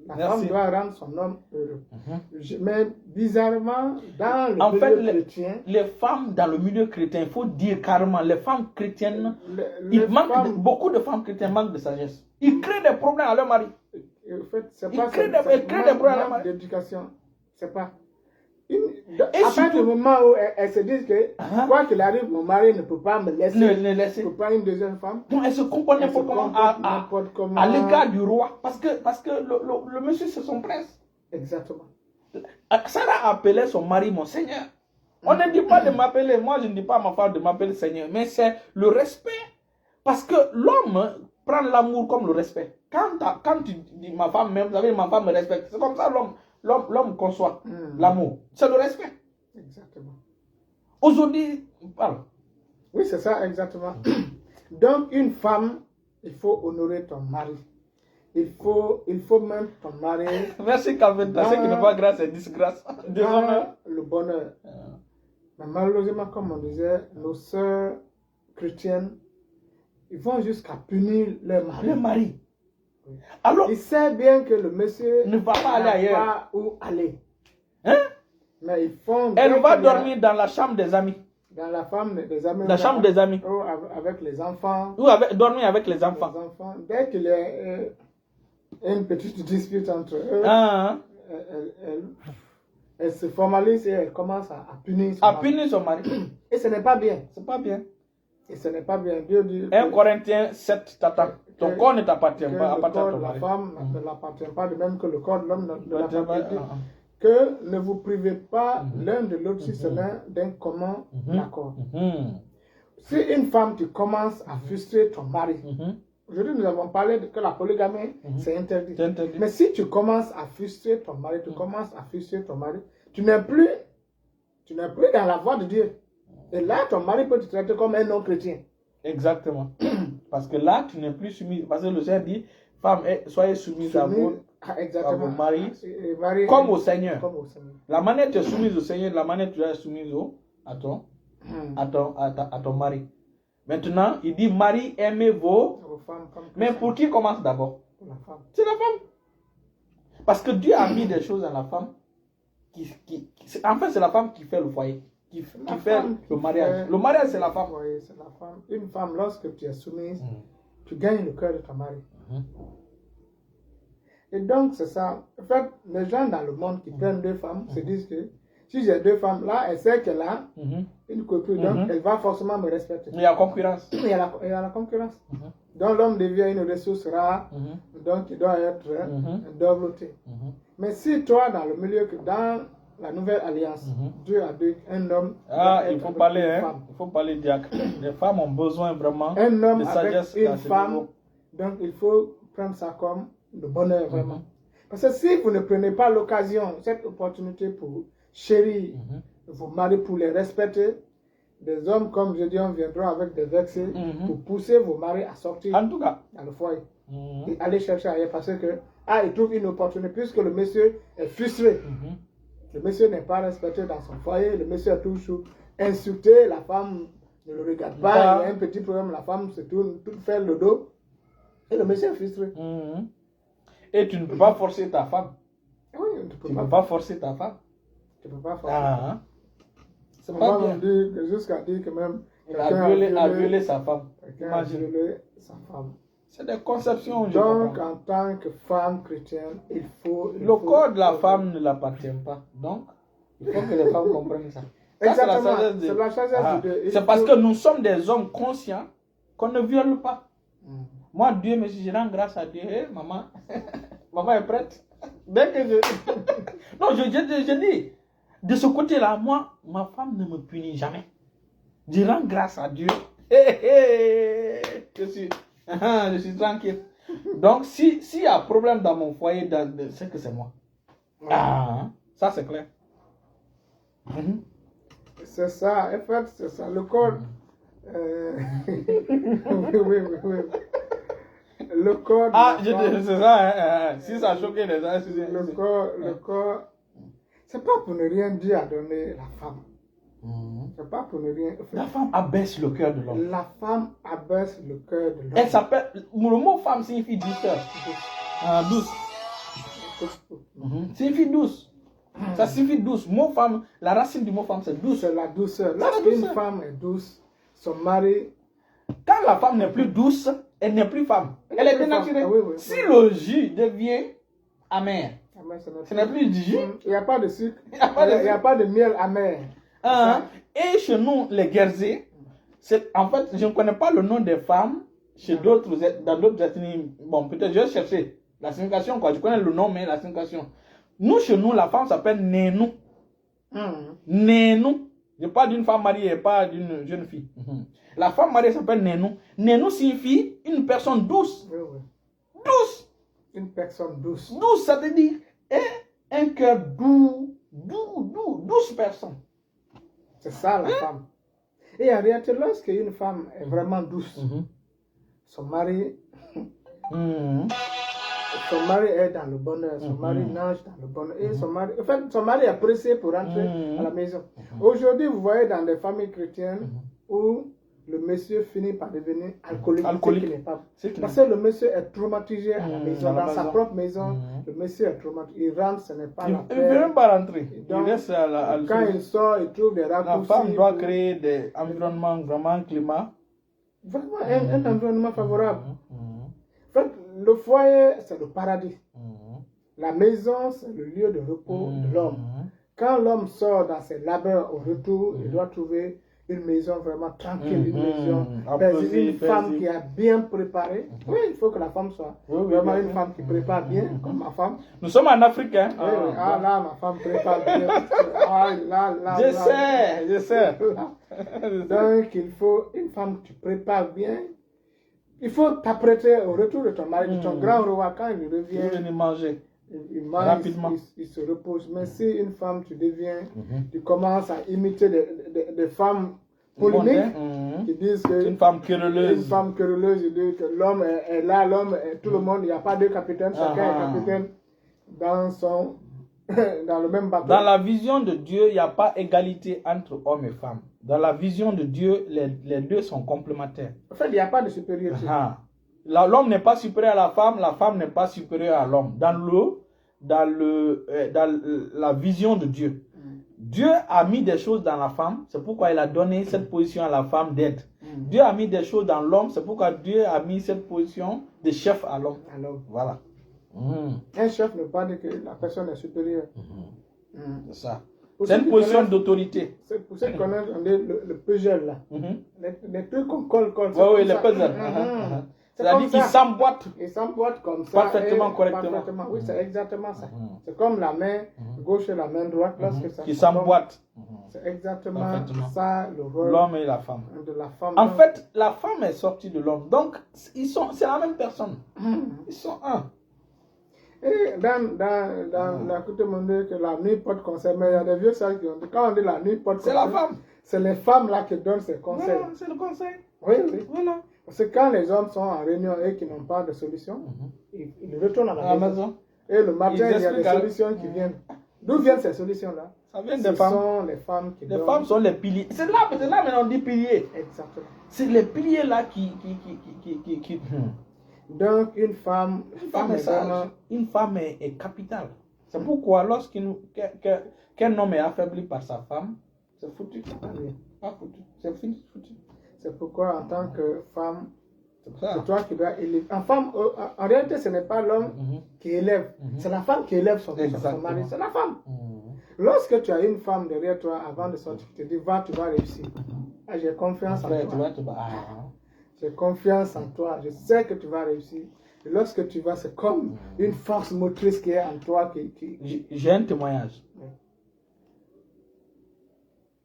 La femme doit rendre son homme heureux. Mais bizarrement, dans le milieu chrétien... Les femmes dans le milieu chrétien, il faut dire carrément, les femmes chrétiennes, beaucoup de femmes chrétiennes manquent de sagesse. Ils créent des problèmes à leur mari. En fait, c'est pas des problèmes d'éducation. C'est pas... À partir du moment où elles se disent que quoi qu'il arrive, mon mari ne peut pas me laisser. Ne peut pas une deuxième femme. Donc elles se comportent n'importe comment à l'égard du roi. Parce que le monsieur, c'est son prince. Exactement. Sarah appelait son mari mon Seigneur. On ne dit pas de m'appeler, moi je ne dis pas à ma femme de m'appeler Seigneur, mais c'est le respect. Parce que l'homme prend l'amour comme le respect. Quand tu dis ma femme même, vous savez, ma femme me respecte. C'est comme ça l'homme conçoit l'amour. C'est le respect. Exactement. Aujourd'hui, Oui, c'est ça, exactement. Donc, une femme, il faut honorer ton mari. Il faut même ton mari. Merci, Calvin. Ce qui n'est pas grâce, c'est disgrâce. Dans le bonheur. Mais malheureusement, comme on disait, nos sœurs chrétiennes, ils vont jusqu'à punir leur mari. Le mari. Oui. Alors, il sait bien que le monsieur ne va pas aller ailleurs. Pas où aller. Hein? Mais ils font. Elle va dormir dans la chambre des amis. Dans la chambre des amis. La chambre des amis. Ou avec les enfants. Ou dormir avec les enfants. Les enfants. Dès qu'il y a une petite dispute entre eux, elle se formalise et elle commence à punir son mari. Et ce n'est pas bien. C'est pas bien. Et ce n'est pas bien. Dieu dit 1 Corinthiens 7 t'attend. Ton corps ne t'appartient pas. Le corps de la femme ne l'appartient pas, de même que le corps de l'homme ne l'appartient pas. Que ne vous privez pas l'un de l'autre si c'est l'un d'un commun accord. Si une femme qui commence à frustrer ton mari, aujourd'hui nous avons parlé que la polygamie c'est interdit. Mais si tu commences à frustrer ton mari, tu n'es plus dans la voie de Dieu. Et là, ton mari peut te traiter comme un non-chrétien. Exactement. Parce que là, tu n'es plus soumis. Parce que le Seigneur dit, femme, soyez soumise à vos maris comme au Seigneur. La manière tu es soumise au Seigneur, la manière tu es soumise à ton mari. Maintenant, il dit, mari, aimez vos femmes. Mais pour qui commence d'abord? C'est la femme. Parce que Dieu a mis des choses à la femme. En fait, c'est la femme qui fait le foyer. Qui fait le mariage. Le mariage, c'est la femme. Oui, c'est la femme. Une femme, lorsque tu es soumise, tu gagnes le cœur de ton mari. Et donc, c'est ça. En fait, les gens dans le monde qui prennent deux femmes se disent que si j'ai deux femmes là, elle sait qu'elle a une copine, donc elle va forcément me respecter. Il y a concurrence. Il y a la concurrence. Donc, l'homme devient une ressource rare, donc il doit être doubleté. Mais si toi, dans le milieu, dans la nouvelle alliance, Dieu a dit qu'un homme. Il faut parler, hein. Il faut parler diacre. Les femmes ont besoin vraiment un homme de sagesse. Avec une femme, donc il faut prendre ça comme le bonheur vraiment. Parce que si vous ne prenez pas l'occasion, cette opportunité pour chérir vos maris, pour les respecter, des hommes comme je dis, viendront avec des versets pour pousser vos maris à sortir en tout cas dans le foyer et aller chercher ailleurs parce que il trouve une opportunité puisque le monsieur est frustré. Le monsieur n'est pas respecté dans son foyer, le monsieur est toujours insulté, la femme ne le regarde pas, il y a un petit problème, la femme se tourne, tout fait le dos, et le monsieur est frustré. Et tu ne peux pas forcer ta femme. Oui, tu ne peux pas forcer ta femme. Tu ne peux pas forcer. C'est pas bien. Jusqu'à dire que même il a violé sa femme. Imagine. Sa femme. C'est des conceptions. Donc, en tant que femme chrétienne, il faut. Le corps de la femme ne l'appartient pas. Donc, il faut que les femmes comprennent ça. Exactement. C'est la sagesse de Dieu. C'est parce que nous sommes des hommes conscients qu'on ne viole pas. Moi, Dieu me dit, je rends grâce à Dieu. Hey, maman, maman est prête. Dès que je. Non, je dis, de ce côté-là, moi, ma femme ne me punit jamais. Je rends grâce à Dieu. Je suis tranquille. Donc, s'il y a un problème dans mon foyer, c'est que c'est moi. Ça, c'est clair. C'est ça, en fait, c'est ça. Le corps. Oui. Le corps. C'est ça. Si ça a choqué les gens, le corps. C'est pas pour ne rien dire à donner la femme. C'est pas pour ne rien. La femme abaisse le cœur de l'homme. La femme abaisse le cœur de l'homme. Elle s'appelle. Le mot femme signifie douceur. Douce. Signifie douce. Ça signifie douce. Mot femme, la racine du mot femme, c'est douce. C'est la douceur. Lorsqu'une femme est douce, son mari. Quand la femme n'est plus douce, elle n'est plus femme. Elle est dénaturée. Si le jus devient amer, ce n'est plus du jus. Il n'y a pas de sucre. Il n'y a pas de miel amer. Et chez nous, les Guerzés, en fait, je ne connais pas le nom des femmes chez dans d'autres ethnies. Bon, peut-être je vais chercher la signification, quoi. Je connais le nom, mais la signification. Nous, chez nous, la femme s'appelle Nénou. Nénou. Je parle d'une femme mariée et pas d'une jeune fille. La femme mariée s'appelle Nénou. Nénou signifie une personne douce. Douce. Une personne douce. Douce, ça veut dire un cœur doux. Douce personne. C'est ça la femme. Et en réalité, lorsqu'une femme est vraiment douce, son mari est dans le bonheur, son mari nage dans le bonheur. Et son mari est pressé pour rentrer à la maison. Aujourd'hui, vous voyez dans les familles chrétiennes où le monsieur finit par devenir alcoolique. Parce que le monsieur est traumatisé à la maison, dans sa propre maison. Le monsieur est traumatisé. Il rentre, ce n'est pas la paix. Il ne veut même pas rentrer. Donc, il reste quand il sort, il trouve des raccourcis. La femme doit créer des environnements, vraiment climat. Vraiment un environnement favorable. En fait, le foyer, c'est le paradis. La maison, c'est le lieu de repos de l'homme. Quand l'homme sort dans ses labeurs au retour, il doit trouver une maison vraiment tranquille, une maison paisible, une femme qui a bien préparé. Oui, il faut que la femme soit vraiment une femme qui prépare bien, comme ma femme. Nous sommes en Afrique, hein? Là, ma femme prépare bien. Je sais. Donc, il faut une femme qui prépare bien. Il faut t'apprêter au retour de ton mari, de ton grand roi, quand il revient. Il venir manger. Il mange, rapidement. Il se repose. Mais si une femme, tu commences à imiter des femmes polémiques qui disent que une femme querelleuse. Une femme querelleuse, ils disent que l'homme est là, l'homme est tout le monde, il n'y a pas deux capitaines, chacun est capitaine dans le même bateau. Dans la vision de Dieu, il n'y a pas égalité entre hommes et femmes. Dans la vision de Dieu, les deux sont complémentaires. En fait, il n'y a pas de supériorité. L'homme n'est pas supérieur à la femme n'est pas supérieure à l'homme. Dans la vision de Dieu. Dieu a mis des choses dans la femme, c'est pourquoi il a donné cette position à la femme d'aide. Dieu a mis des choses dans l'homme, c'est pourquoi Dieu a mis cette position de chef à l'homme. Voilà. Un chef ne veut pas dire que la personne est supérieure. C'est ça. C'est une position d'autorité. C'est pour ceux qui connaissent le puzzle là. Les trucs qu'on colle. Oui, les puzzles. C'est-à-dire qu'ils s'emboîtent. Ils s'emboîtent comme ça. Parfaitement, correctement. Oui, c'est exactement ça. C'est comme la main gauche et la main droite. Lorsque ça qui s'emboîtent. C'est exactement ça le rôle l'homme et la femme. De la femme. En fait, la femme est sortie de l'homme. Donc, c'est la même personne. Ils sont un. Et dans la coutume, on dit que la nuit porte conseil, mais il y a des vieux sages qui ont dit, quand on dit la nuit porte conseil, c'est la femme. C'est les femmes là qui donnent ces conseils. Voilà, c'est le conseil. Oui. Voilà. Parce que quand les hommes sont en réunion et qui n'ont pas de solution, ils retournent à la maison. Et le matin, il y a des solutions qui viennent. D'où viennent ces solutions-là? Ça vient des femmes. Ce sont les femmes qui donnent. Les femmes sont les piliers. C'est là maintenant on dit piliers. Exactement. C'est les piliers là qui... Donc, une femme est capitale. C'est pourquoi qu'un homme est affaibli par sa femme, c'est foutu. Pas foutu. C'est foutu. C'est pourquoi, en tant que femme, c'est toi qui dois élever. En réalité, ce n'est pas l'homme qui élève, c'est la femme qui élève son mari. C'est la femme. Lorsque tu as une femme derrière toi, avant de sortir, tu te dis, va, tu vas réussir. J'ai confiance en toi. J'ai confiance en toi. Je sais que tu vas réussir. Et lorsque tu vas, c'est comme une force motrice qui est en toi. J'ai un témoignage.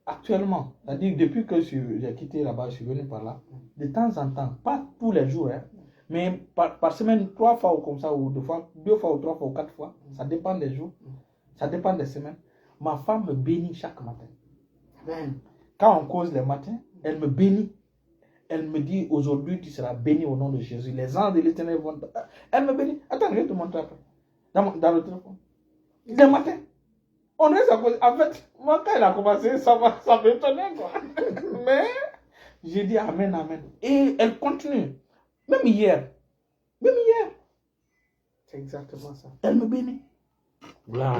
Actuellement, c'est-à-dire depuis que j'ai quitté là-bas, je suis venu par là, de temps en temps, pas tous les jours, mais par semaine, 3 fois ou comme ça, ou 2 fois ou 3 fois ou 4 fois, ça dépend des jours, ça dépend des semaines. Ma femme me bénit chaque matin. Amen. Quand on cause les matins, elle me bénit. Elle me dit, aujourd'hui, tu seras béni au nom de Jésus. Les anges de l'Éternel vont... Elle me bénit. Attends, je vais te montrer après. Dans le téléphone. Le matin. On reste à cause. En fait, moi, quand elle a commencé, ça m'étonnait, quoi. Mais, j'ai dit Amen, Amen. Et elle continue. Même hier. C'est exactement ça. Elle me bénit.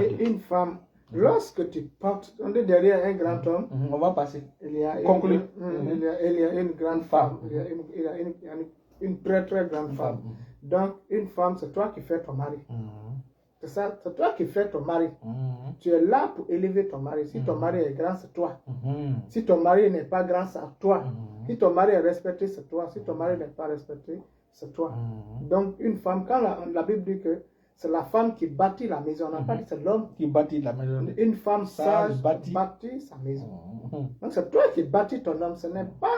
Et une femme, lorsque tu portes, on est derrière un grand homme. On va passer. Il y a Conclure. Il y a une grande femme. Il y a une très très grande femme. Donc, une femme, c'est toi qui fais ton mari. C'est ça, c'est toi qui fais ton mari. Tu es là pour élever ton mari. Si ton mari est grand, c'est toi. Si ton mari n'est pas grand, c'est toi. Si ton mari est respecté, c'est toi. Si ton mari n'est pas respecté, c'est toi. Donc, une femme, quand la Bible dit que c'est la femme qui bâtit la maison, on n'a pas dit c'est l'homme qui bâtit la maison. Une femme sage bâtit sa maison. Donc, c'est toi qui bâtis ton homme, ce n'est pas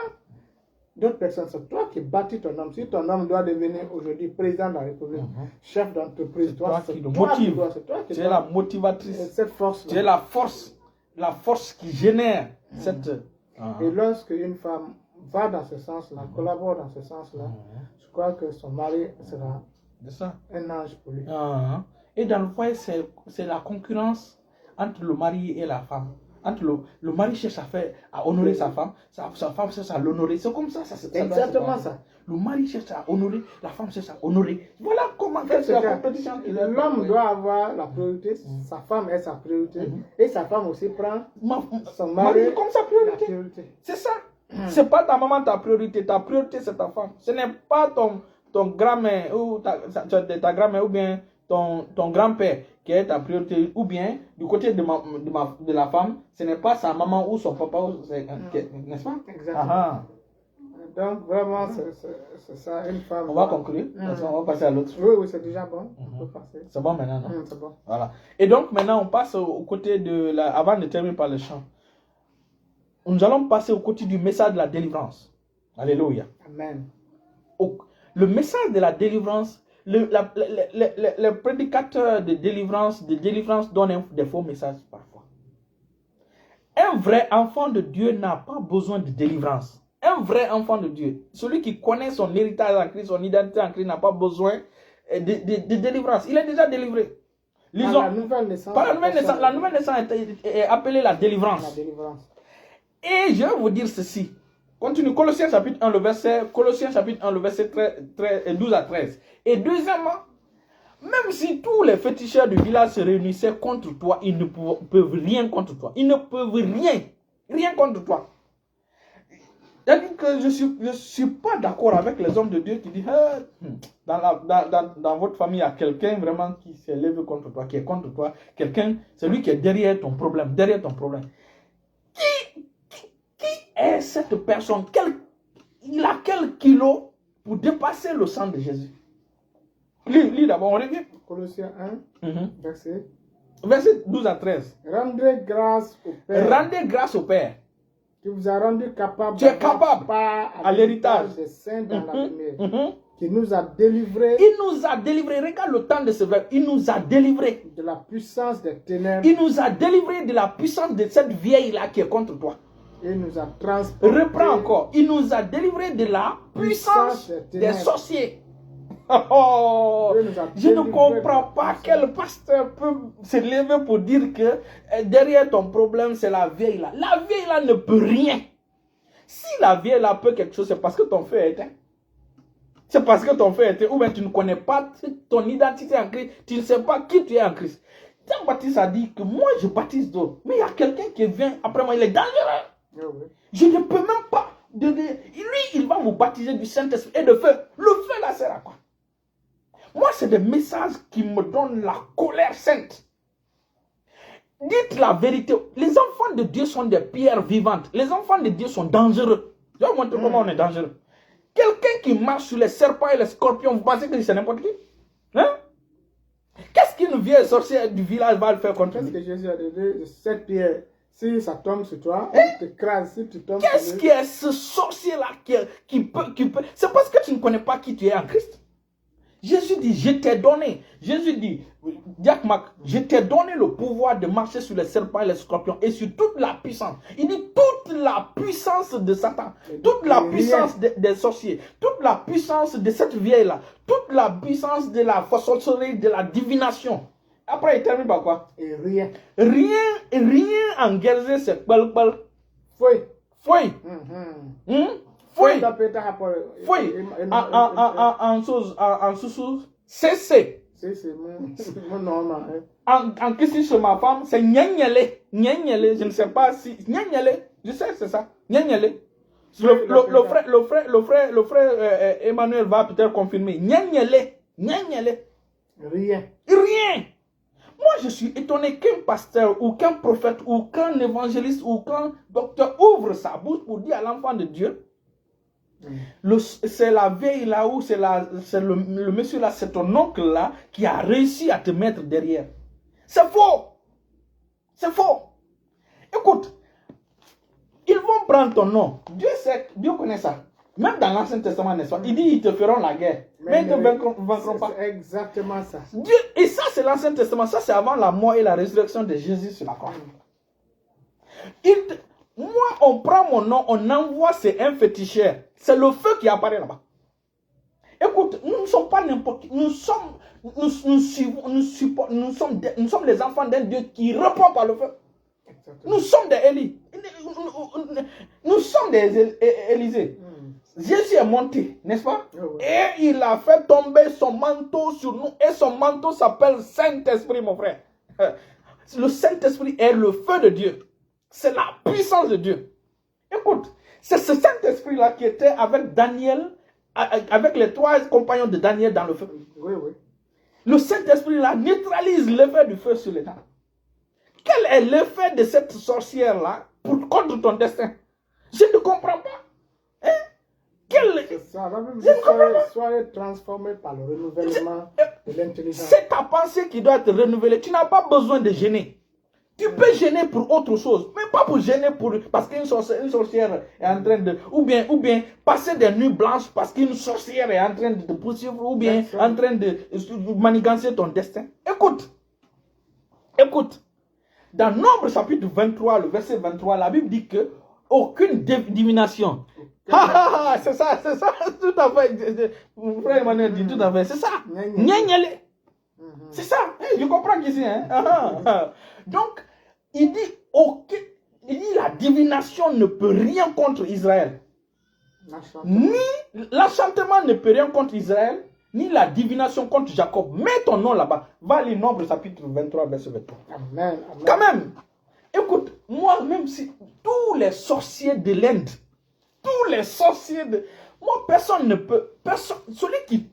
d'autres personnes, c'est toi qui bâtis ton homme. Si ton homme doit devenir aujourd'hui président de la République, chef d'entreprise, toi, c'est toi qui dois. Tu es la motivatrice. Cette force. Tu es la force qui génère cette. Et lorsque une femme va dans ce sens-là, collabore dans ce sens-là, je crois que son mari sera un ange pour lui. Et dans le foyer, c'est la concurrence entre le mari et la femme. Entre le mari cherche à honorer sa femme cherche à l'honorer. C'est comme ça. Exactement ça. Le mari cherche à honorer, la femme cherche à honorer. Voilà comment c'est la compétition. L'homme doit avoir la priorité, sa femme est sa priorité, et sa femme aussi prend son mari comme sa priorité. C'est ça. C'est pas ta maman ta priorité c'est ta femme. Ce n'est pas ton grand-mère ou ta grand-mère ou bien ton grand-père qui est ta priorité, ou bien du côté de la femme, ce n'est pas sa maman ou son papa, n'est-ce pas? Exactement. Donc vraiment, c'est ça, une femme. On va conclure, on va passer à l'autre. Oui, c'est déjà bon. On peut passer. C'est bon maintenant, non? C'est bon. Voilà. Et donc maintenant, on passe au côté de avant de terminer par le chant. Nous allons passer au côté du message de la délivrance. Alléluia. Amen. Le message de la délivrance, le prédicateur de délivrance donne des faux messages parfois. Un vrai enfant de Dieu n'a pas besoin de délivrance. Un vrai enfant de Dieu, celui qui connaît son héritage en Christ, son identité en Christ, n'a pas besoin de délivrance. Il est déjà délivré. Par la nouvelle naissance. La nouvelle naissance est appelée la délivrance. La délivrance. Et je vais vous dire ceci. Continue, Colossiens chapitre 1, le verset 12 à 13. Et deuxièmement, même si tous les féticheurs du village se réunissaient contre toi, ils ne peuvent rien contre toi. Ils ne peuvent rien contre toi. C'est-à-dire que je ne suis pas d'accord avec les hommes de Dieu qui disent dans votre famille, il y a quelqu'un vraiment qui s'est levé contre toi, qui est contre toi. Quelqu'un, c'est lui qui est derrière ton problème. Qui est cette personne? Il a quel kilo pour dépasser le sang de Jésus? Lis d'abord, on revient. Colossiens 1, verset 12 à 13. Rendez grâce au Père. Qui vous a rendu capable tu es capable à l'héritage des saints dans l'avenir. Qui nous a délivrés. Il nous a délivrés. Regarde le temps de ce verbe. Il nous a délivrés. De la puissance des ténèbres. Il nous a délivrés de la puissance de cette vieille-là qui est contre toi. Il nous a transportés. Reprends encore. Il nous a délivrés de la puissance des sorciers. Je ne comprends pas quel pasteur peut se lever pour dire que derrière ton problème c'est la vieille là. La vieille là ne peut rien. Si la vieille là peut quelque chose, c'est parce que ton feu est éteint. C'est parce que ton feu est éteint. Ou bien tu ne connais pas ton identité en Christ. Tu ne sais pas qui tu es en Christ. Jean-Baptiste a dit que moi je baptise d'autres. Mais il y a quelqu'un qui vient après moi, il est dangereux. Je ne peux même pas. Lui, il va vous baptiser du Saint-Esprit et de feu. Le feu là sert à quoi? Moi, c'est des messages qui me donnent la colère sainte. Dites la vérité. Les enfants de Dieu sont des pierres vivantes. Les enfants de Dieu sont dangereux. Je vais vous montrer comment on est dangereux. Quelqu'un qui marche sur les serpents et les scorpions, vous pensez que c'est n'importe qui? Hein? Qu'est-ce qu'une vieille sorcière du village va le faire contre lui? Qu'est-ce que Jésus a dit? Cette pierre, si ça tombe sur toi, on t'écrase. Si tu tombes sur lui. Qu'est-ce qui est ce sorcier-là qui peut... C'est parce que tu ne connais pas qui tu es en Christ. Jésus dit, je t'ai donné. Jésus dit, Jack Mac, je t'ai donné le pouvoir de marcher sur les serpents et les scorpions et sur toute la puissance. Il dit toute la puissance de Satan, toute la puissance des sorciers, toute la puissance de cette vieille-là, toute la puissance de la sorcellerie, de la divination. Après, il termine par quoi? Et rien. Rien en guerre, c'est bal. Foi. Foi. En sous cessez. C'est mon nom. En question sur ma femme, c'est Nyanyele. Je ne sais pas si. Nyanyele. Je sais, c'est ça. Nyanyele. Le frère Emmanuel va peut-être confirmer. Nyanyele. Rien. Moi, je suis étonné qu'un pasteur ou qu'un prophète ou qu'un évangéliste ou qu'un docteur ouvre sa bouche pour dire à l'enfant de Dieu. C'est la vieille là où c'est le monsieur là, c'est ton oncle là qui a réussi à te mettre derrière. C'est faux. Écoute, ils vont prendre ton nom. Dieu connaît ça. Même dans l'Ancien Testament, n'est-ce pas? Il dit ils te feront la guerre. Mais ils ne vaincront pas. C'est exactement ça. Dieu, et ça c'est l'Ancien Testament. Ça c'est avant la mort et la résurrection de Jésus sur la croix. Moi, on prend mon nom, on envoie, c'est un féticheur. C'est le feu qui apparaît là-bas. Écoute, nous ne sommes pas n'importe qui. Nous sommes les enfants d'un Dieu qui répond par le feu. Nous sommes des Élie. Nous sommes des Élysée. Jésus est monté, n'est-ce pas? Et il a fait tomber son manteau sur nous. Et son manteau s'appelle Saint-Esprit, mon frère. Le Saint-Esprit est le feu de Dieu. C'est la puissance de Dieu. Écoute, c'est ce Saint-Esprit-là qui était avec Daniel, avec les 3 compagnons de Daniel dans le feu. Oui, oui. Le Saint-Esprit-là neutralise l'effet du feu sur les gens. Quel est l'effet de cette sorcière-là contre ton destin? Je ne comprends pas. Hein? C'est ça, soyez transformé par le renouvellement de l'intelligence. C'est ta pensée qui doit être renouvelée. Tu n'as pas besoin de gêner. Tu peux gêner pour autre chose, mais pas pour gêner parce qu'une sorcière est en train de... Ou bien passer des nuits blanches parce qu'une sorcière est en train de te poursuivre, ou bien en train de manigancer ton destin. Écoute. Dans Nombre chapitre 23, le verset 23, la Bible dit que aucune divination. C'est ça, tout à fait. Mon frère Emmanuel dit tout à fait, c'est ça. C'est ça, je comprends qu'ici. Donc, il dit la divination ne peut rien contre Israël. Ni l'enchantement ne peut rien contre Israël, ni la divination contre Jacob. Mets ton nom là-bas. Va lire Nombre chapitre 23, verset 23. Amen. Quand même, écoute, moi, même si tous les sorciers de l'Inde, moi, personne ne peut, celui qui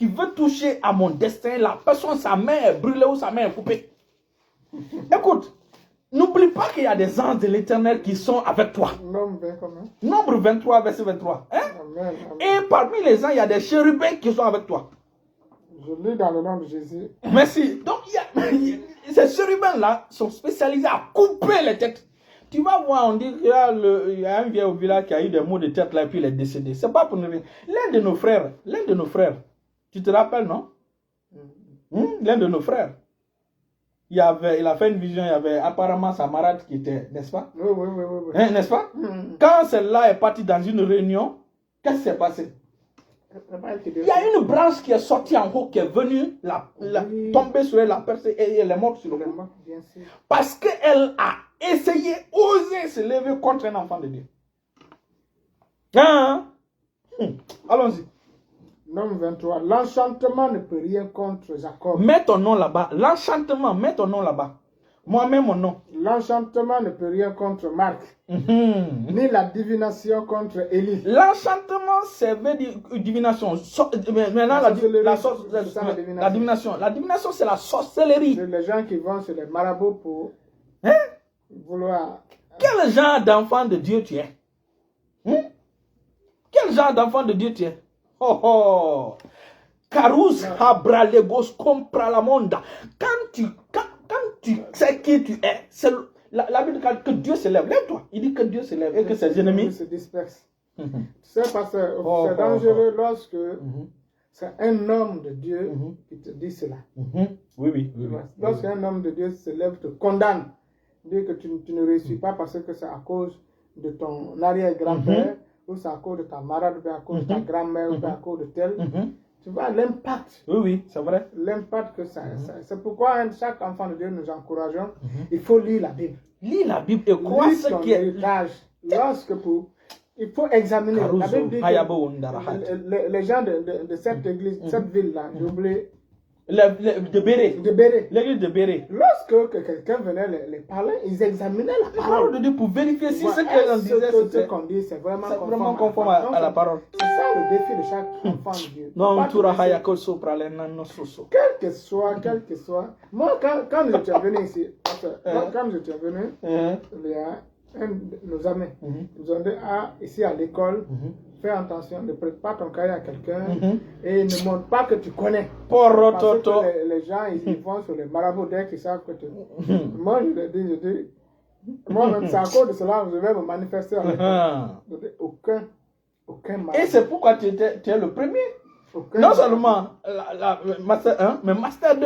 veut toucher à mon destin, la personne, sa main est brûlée ou sa main est coupée. Écoute, n'oublie pas qu'il y a des anges de l'Éternel qui sont avec toi. Nombre 23, verset 23. Hein? Amen. Et parmi les anges, il y a des chérubins qui sont avec toi. Je lis dans le nom de Jésus. Merci. Donc, ces chérubins-là sont spécialisés à couper les têtes. Tu vas voir, on dit qu'il y a un vieux au village qui a eu des maux de tête là et puis il est décédé. C'est pas pour nous. L'un de nos frères, tu te rappelles, non? L'un de nos frères. Il a fait une vision, il y avait apparemment sa marade qui était, n'est-ce pas? Oui. Hein, n'est-ce pas? Quand celle-là est partie dans une réunion, qu'est-ce qui s'est passé? Il y a une branche qui est sortie en haut, qui est venue tomber sur elle, la percer et elle est morte sur le coup. Parce qu'elle a osé se lever contre un enfant de Dieu. Allons-y. Nombre 23. L'enchantement ne peut rien contre Jacob. Mets ton nom là-bas. L'enchantement, mets ton nom là-bas. Moi-même mon nom. L'enchantement ne peut rien contre Marc. Ni la divination contre Élie. L'enchantement, c'est divination. Maintenant, la divination. La divination, c'est la sorcellerie. C'est les gens qui vont sur les marabouts pour vouloir... Quel genre d'enfant de Dieu tu es? Quel genre d'enfant de Dieu tu es? Carus habra legos compra la monda. Quand tu sais qui tu es, c'est la Bible dit que Dieu se lève. Lève-toi. Il dit que Dieu se lève et que ses ennemis se dispersent. C'est parce que c'est dangereux lorsque c'est un homme de Dieu qui te dit cela. Oui. Lorsqu'un homme de Dieu se lève, te condamne, dit que tu ne réussis pas parce que c'est à cause de ton arrière-grand-père, ou c'est à cause de ta marade, ou à cause de ta grand-mère, ou à cause de tel. Tu vois l'impact. Oui, c'est vrai. L'impact que ça a. C'est pourquoi chaque enfant de Dieu, nous encourageons, il faut lire la Bible. Lis la Bible et crois ce qui est. Il faut examiner. La Bible dit que les gens de cette église, cette ville-là, j'ai oublié. De Béré. L'église de Béré. Lorsque quelqu'un venait les parler, ils examinaient la parole de Dieu pour vérifier si ce qu'on disait, ce qu'on dit, c'est vraiment conforme à la parole. C'est ça le défi de chaque enfant de Dieu. Non, quel que soit. Moi, quand j'étais venu ici, quand j'étais venu, il y a un de nos amis nous ont dit, ici à l'école, fais attention, ne prête pas ton cahier à quelqu'un et ne montre pas que tu connais. Parce que les gens, ils vont sur les marabouts dès qu'ils savent que tu... Moi, je dis, moi-même, c'est à cause de cela que je vais me manifester avec aucun marabout. Et c'est pourquoi tu es le premier. Non seulement Master 1, mais Master 2.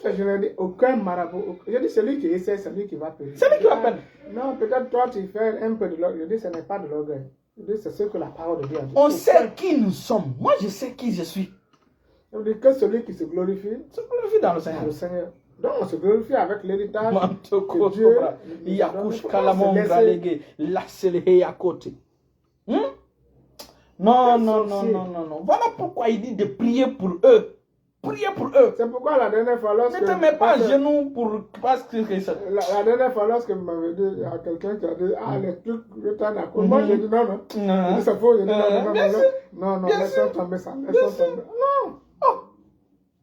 Je ne dis aucun marabout. Je dis celui qui essaie, c'est lui qui va payer. C'est lui qui va payer. Non, peut-être toi, tu fais un peu de l'orgueil. Je dis, ce n'est pas de l'orgueil. Je dis, c'est ce que la parole de Dieu a dit. On sait qui nous sommes. Moi, je sais qui je suis. Je dis que celui qui se glorifie, Se glorifie dans le c'est Seigneur. le Seigneur. Donc, on se glorifie avec l'héritage Mantoko que Dieu Cobra, nous a Yakush donné. Kalamon Gralege, Lasselehe Yakote. Non, non, non, non, non, non. Voilà pourquoi il dit de prier pour eux. Priez pour eux. C'est pourquoi la dernière fois, lorsque... Ne te mets pas à genoux pour... Parce que la dernière fois, lorsque vous m'avez dit, il y a quelqu'un qui a dit, ah, les trucs, je t'en accorde. Moi, j'ai dit non, non. J'ai dit, c'est faux. J'ai dit non, non, laissons tomber ça. Laissons tomber. Non. Oh,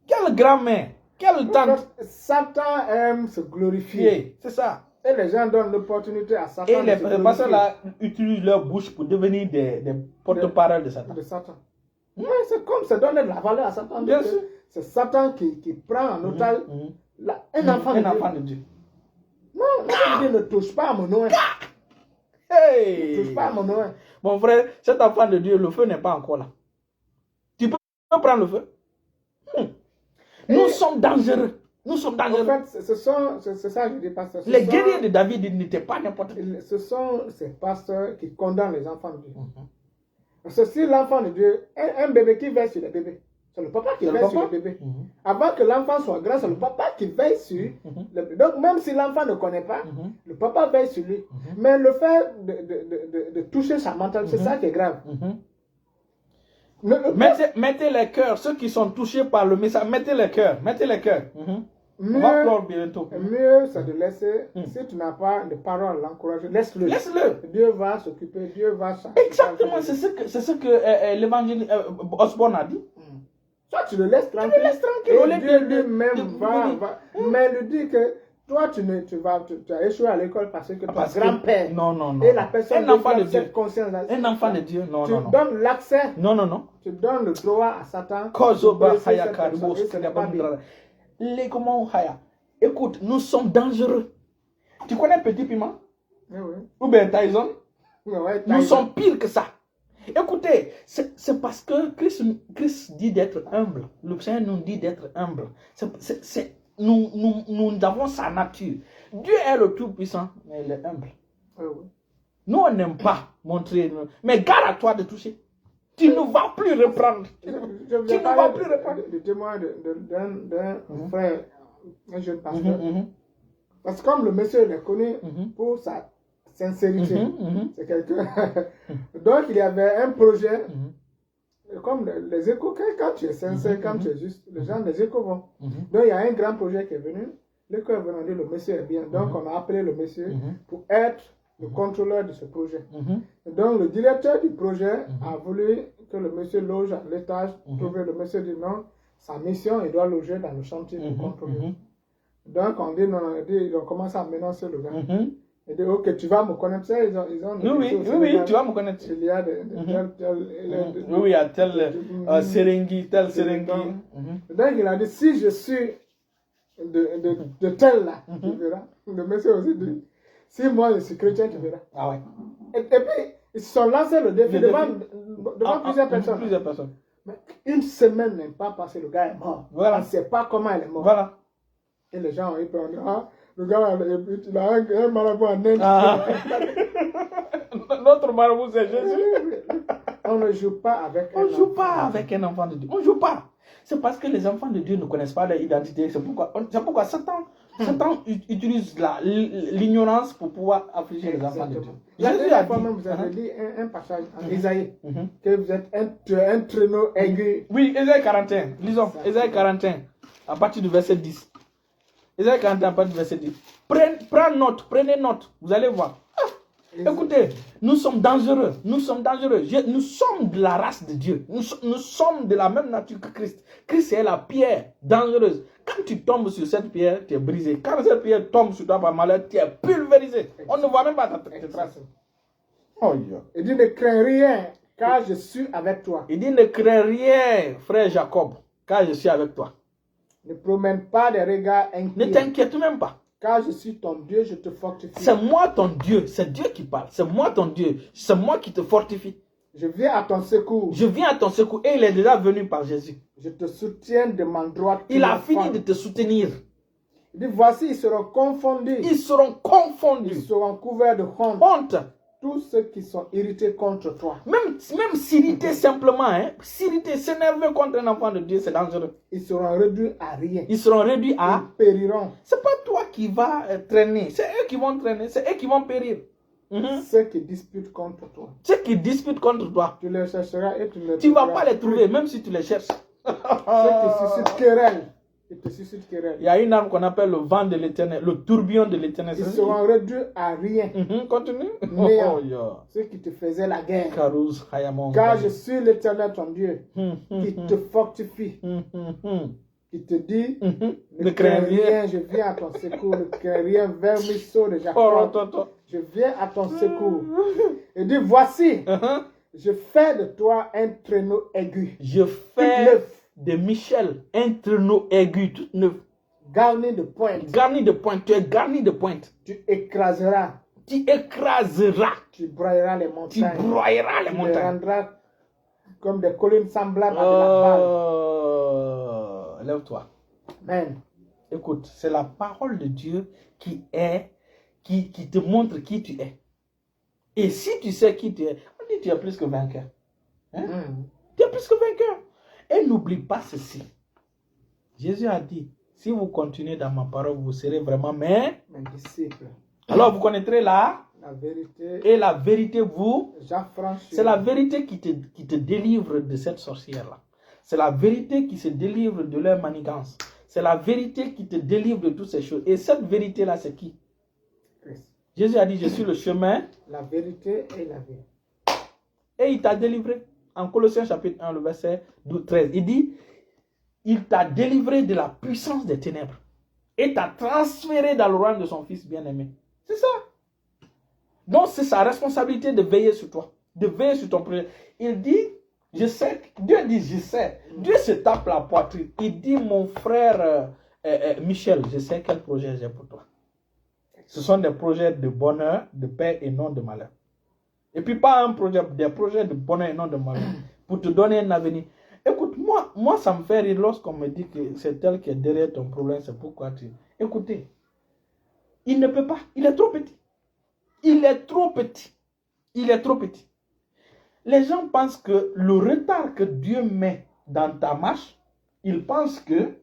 quelle grand-mère, quelle tante. Satan aime se glorifier. C'est ça. Et les gens donnent l'opportunité à Satan. Et les pasteurs là utilisent leur bouche pour devenir des porte-parole de Satan. Oui, c'est comme ça donner de la valeur à Satan. Bien sûr. C'est Satan qui prend en otage un enfant de Dieu. Non, Dieu ne touche pas à mon nom. Hey. Ne touche pas à mon nom. Mon frère, cet enfant de Dieu, le feu n'est pas encore là. Tu peux prendre le feu. Nous sommes dangereux. Nous sommes dangereux. En fait, c'est ça que je dis, pasteur. Les guerriers de David n'étaient pas n'importe qui. Ce sont ces pasteurs qui condamnent les enfants de Dieu. Parce que si l'enfant de Dieu, un bébé qui veille sur le bébé, c'est le papa qui veille sur le bébé. Avant que l'enfant soit grand, c'est le papa qui veille sur le bébé. Donc même si l'enfant ne connaît pas, le papa veille sur lui. Mais le fait de toucher sa mentalité, c'est ça qui est grave. Mettez les cœurs, ceux qui sont touchés par le message, mettez les cœurs, mettez les cœurs. On va clore bientôt. Mieux, c'est de laisser, si tu n'as pas de parole à l'encourager, laisse-le. Laisse-le. Dieu va s'occuper, Dieu va changer. Exactement, c'est ce que l'évangile Osborne a dit. Toi, tu le laisses tranquille. Dieu lui-même va. Mais lui dit que toi, tu as échoué à l'école parce que ton grand-père. Non. Et la personne de cette conscience. Un enfant de Dieu, non. Tu donnes l'accès. Non. Tu donnes le droit à Satan. Écoute, nous sommes dangereux. Tu connais Petit Piment? Oui. Ou bien Tyson? Ouais, nous sommes pires que ça. Écoutez, c'est parce que Christ dit d'être humble. Le Seigneur nous dit d'être humble. Nous avons sa nature. Dieu est le Tout-Puissant, mais il est humble. Oui. Nous, on n'aime pas montrer. Mais garde à toi de toucher. Tu ne vas plus reprendre. Tu ne vas plus reprendre. Le témoin d'un frère, un jeune pasteur. Parce que comme le monsieur est connu pour sa sincérité, c'est quelqu'un. Donc il y avait un projet. Comme les échos, quand tu es sincère, quand tu es juste, les échos vont. Donc il y a un grand projet qui est venu. L'écho est venu dire le monsieur est bien. Donc on a appelé le monsieur pour être le contrôleur de ce projet. Donc le directeur du projet a voulu que le monsieur loge à l'étage. Le monsieur dit non, sa mission, il doit loger dans le chantier pour contrôler. Donc on dit non, ils ont commencé à menacer le gars. Il dit ok, tu vas me connaître. Ils ont oui, tu vas me connaître. Il y a il y a tel Serengui, tel Serengui. Donc il a dit si je suis de tel là, tu verras. Le monsieur aussi dit si moi je suis chrétien, tu verras. Ah ouais. Et puis, ils se sont lancés le défi devant plusieurs personnes. Mais une semaine n'est pas passée, le gars est mort. Voilà. On ne sait pas comment il est mort. Voilà. Et les gens ont eu peur. Le gars, il a un marabout en Inde. Notre marabout, c'est Jésus. On ne joue pas avec un enfant. On ne joue pas avec un enfant de Dieu. On ne joue pas. C'est parce que les enfants de Dieu ne connaissent pas leur identité. C'est pourquoi Satan utilise l'ignorance pour pouvoir affliger les enfants de Dieu. Jésus a dit, vous avez lu un passage en Isaïe, que vous êtes un traîneau aigu. Oui, Isaïe 41. Lisons, Isaïe 41, à partir du verset 10. Isaïe 41, à partir du verset 10. Prenez note, vous allez voir. Écoutez, nous sommes dangereux. Nous sommes de la race de Dieu. Nous sommes de la même nature que Christ. Christ est la pierre dangereuse. Quand tu tombes sur cette pierre, tu es brisé. Quand cette pierre tombe sur toi par malheur, tu es pulvérisé. On ne voit même pas tes traces. Il dit ne crains rien, car je suis avec toi. Il dit ne crains rien, frère Jacob, car je suis avec toi. Ne promène pas des regards inquiets. Ne t'inquiète même pas. Car je suis ton Dieu, je te fortifie. C'est moi ton Dieu, c'est Dieu qui parle. C'est moi ton Dieu, c'est moi qui te fortifie. Je viens à ton secours. Je viens à ton secours et il est déjà venu par Jésus. Je te soutiens de ma droite. Il a fini de te soutenir. Il dit, voici, ils seront confondus. Ils seront confondus. Ils seront couverts de honte. Honte. Tous ceux qui sont irrités contre toi. Même s'irriter simplement, hein, s'irriter, s'énerver contre un enfant de Dieu, c'est dangereux. Ils seront réduits à rien. Ils seront réduits à... Ils périront. C'est pas toi qui vas traîner, c'est eux qui vont traîner, c'est eux qui vont périr. Ceux qui disputent contre toi. Ceux qui disputent contre toi. Tu les chercheras et tu les Tu ne vas trouveras. pas les trouver, même si tu les cherches. Ceux qui suscitent querelle. Ils te suscitent querelle. Il y a une arme qu'on appelle le vent de l'éternel, le tourbillon de l'éternel. Ils seront réduits à rien. Continue. Néant. Oh, yeah. Ceux qui te faisaient la guerre. Carouse, Hayamon. Car je suis l'éternel ton Dieu, qui te fortifie, qui te dit, ne crains rien, je viens à ton secours, ne crains rien, vermisseau de Jacob, je viens à ton secours. Et dit, voici, je fais de toi un traîneau aigu. Je fais de Michel un traîneau aigu, tout neuf. Garni de pointe. Garni de pointe, tu es garni de pointe. Tu écraseras. Tu écraseras. Tu broyeras les montagnes. Tu broyeras les montagnes. Tu les rendras comme des collines semblables à de la balle. Lève-toi. Amen. Écoute, c'est la parole de Dieu qui te montre qui tu es. Et si tu sais qui tu es, on dit tu es plus que vainqueur. Hein? Tu es plus que vainqueur. Et n'oublie pas ceci. Jésus a dit, si vous continuez dans ma parole, vous serez vraiment mes disciples. Alors vous connaîtrez la vérité. Et la vérité vous... j'affranchis. C'est la vérité qui te délivre de cette sorcière-là. C'est la vérité qui se délivre de leur manigance. C'est la vérité qui te délivre de toutes ces choses. Et cette vérité-là, c'est qui? Christ. Jésus a dit, je suis le chemin. La vérité et la vie. Et il t'a délivré. En Colossiens chapitre 1, le verset 13, il dit, il t'a délivré de la puissance des ténèbres et t'a transféré dans le royaume de son Fils bien-aimé. C'est ça. Donc c'est sa responsabilité de veiller sur toi, de veiller sur ton projet. Il dit, je sais, Dieu dit, je sais. Dieu se tape la poitrine. Il dit, mon frère Michel, je sais quel projet j'ai pour toi. Ce sont des projets de bonheur, de paix et non de malheur. Et puis pas des projets de bonheur et non de malheur. Pour te donner un avenir. Écoute, moi ça me fait rire lorsqu'on me dit que c'est elle qui est derrière ton problème, c'est pourquoi tu... Écoutez, il ne peut pas, il est trop petit. Il est trop petit. Il est trop petit. Les gens pensent que le retard que Dieu met dans ta marche, ils pensent que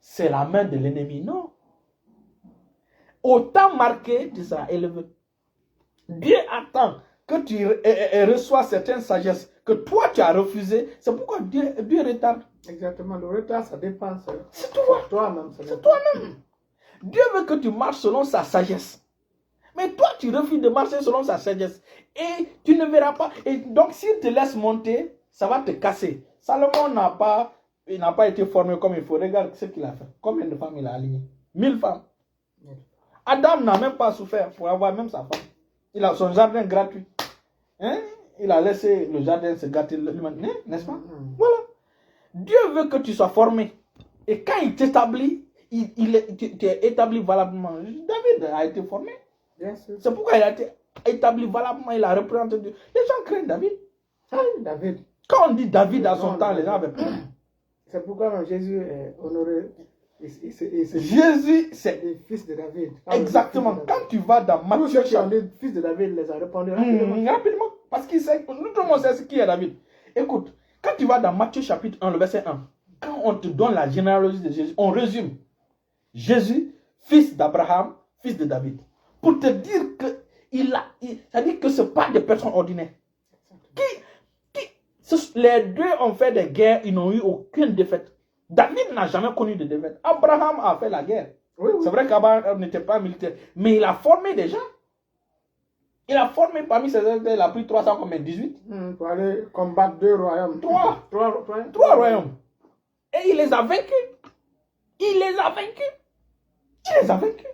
c'est la main de l'ennemi. Non. Autant marqué, tu seras élevé. Dieu attend que tu reçois certaines sagesses que toi tu as refusées. C'est pourquoi Dieu retarde. Exactement. Le retard, ça dépend. C'est toi. Toi-même. C'est toi-même. Dieu veut que tu marches selon sa sagesse. Mais toi, tu refuses de marcher selon sa sagesse. Et tu ne verras pas. Et donc, s'il te laisse monter, ça va te casser. Salomon n'a pas été formé comme il faut. Regarde ce qu'il a fait. Combien de femmes il a alignées? 1000 femmes. Adam n'a même pas souffert pour avoir même sa femme. Il a son jardin gratuit. Hein? Il a laissé le jardin se gâter lui-même. N'est-ce pas? Voilà. Dieu veut que tu sois formé. Et quand il t'établit, tu es établi valablement. David a été formé. C'est pourquoi il a été établi valablement. Il a représenté Dieu. Les gens craignent David. David. Quand on dit David à son temps, les gens avaient peur. C'est pourquoi Jésus est honoré. Jésus, c'est le fils de David. Exactement. Quand tu vas dans Matthieu, tous ceux qui ont dit fils de David les a répondu rapidement. Parce qu'il sait, nous tout le monde sait qui est David. Écoute, quand tu vas dans Matthieu chapitre 1, le verset 1, quand on te donne la généalogie de Jésus, on résume. Jésus, fils d'Abraham, fils de David. Pour te dire que ça dit que ce n'est pas des personnes ordinaires. Les deux ont fait des guerres, ils n'ont eu aucune défaite. David n'a jamais connu de défaite. Abraham a fait la guerre. Oui. C'est vrai qu'Abraham n'était pas militaire, mais il a formé des gens. Il a formé parmi ces hommes, il a pris 318. Pour aller combattre 2 royaumes. 3 royaumes. Et il les a vaincus. Il les a vaincus.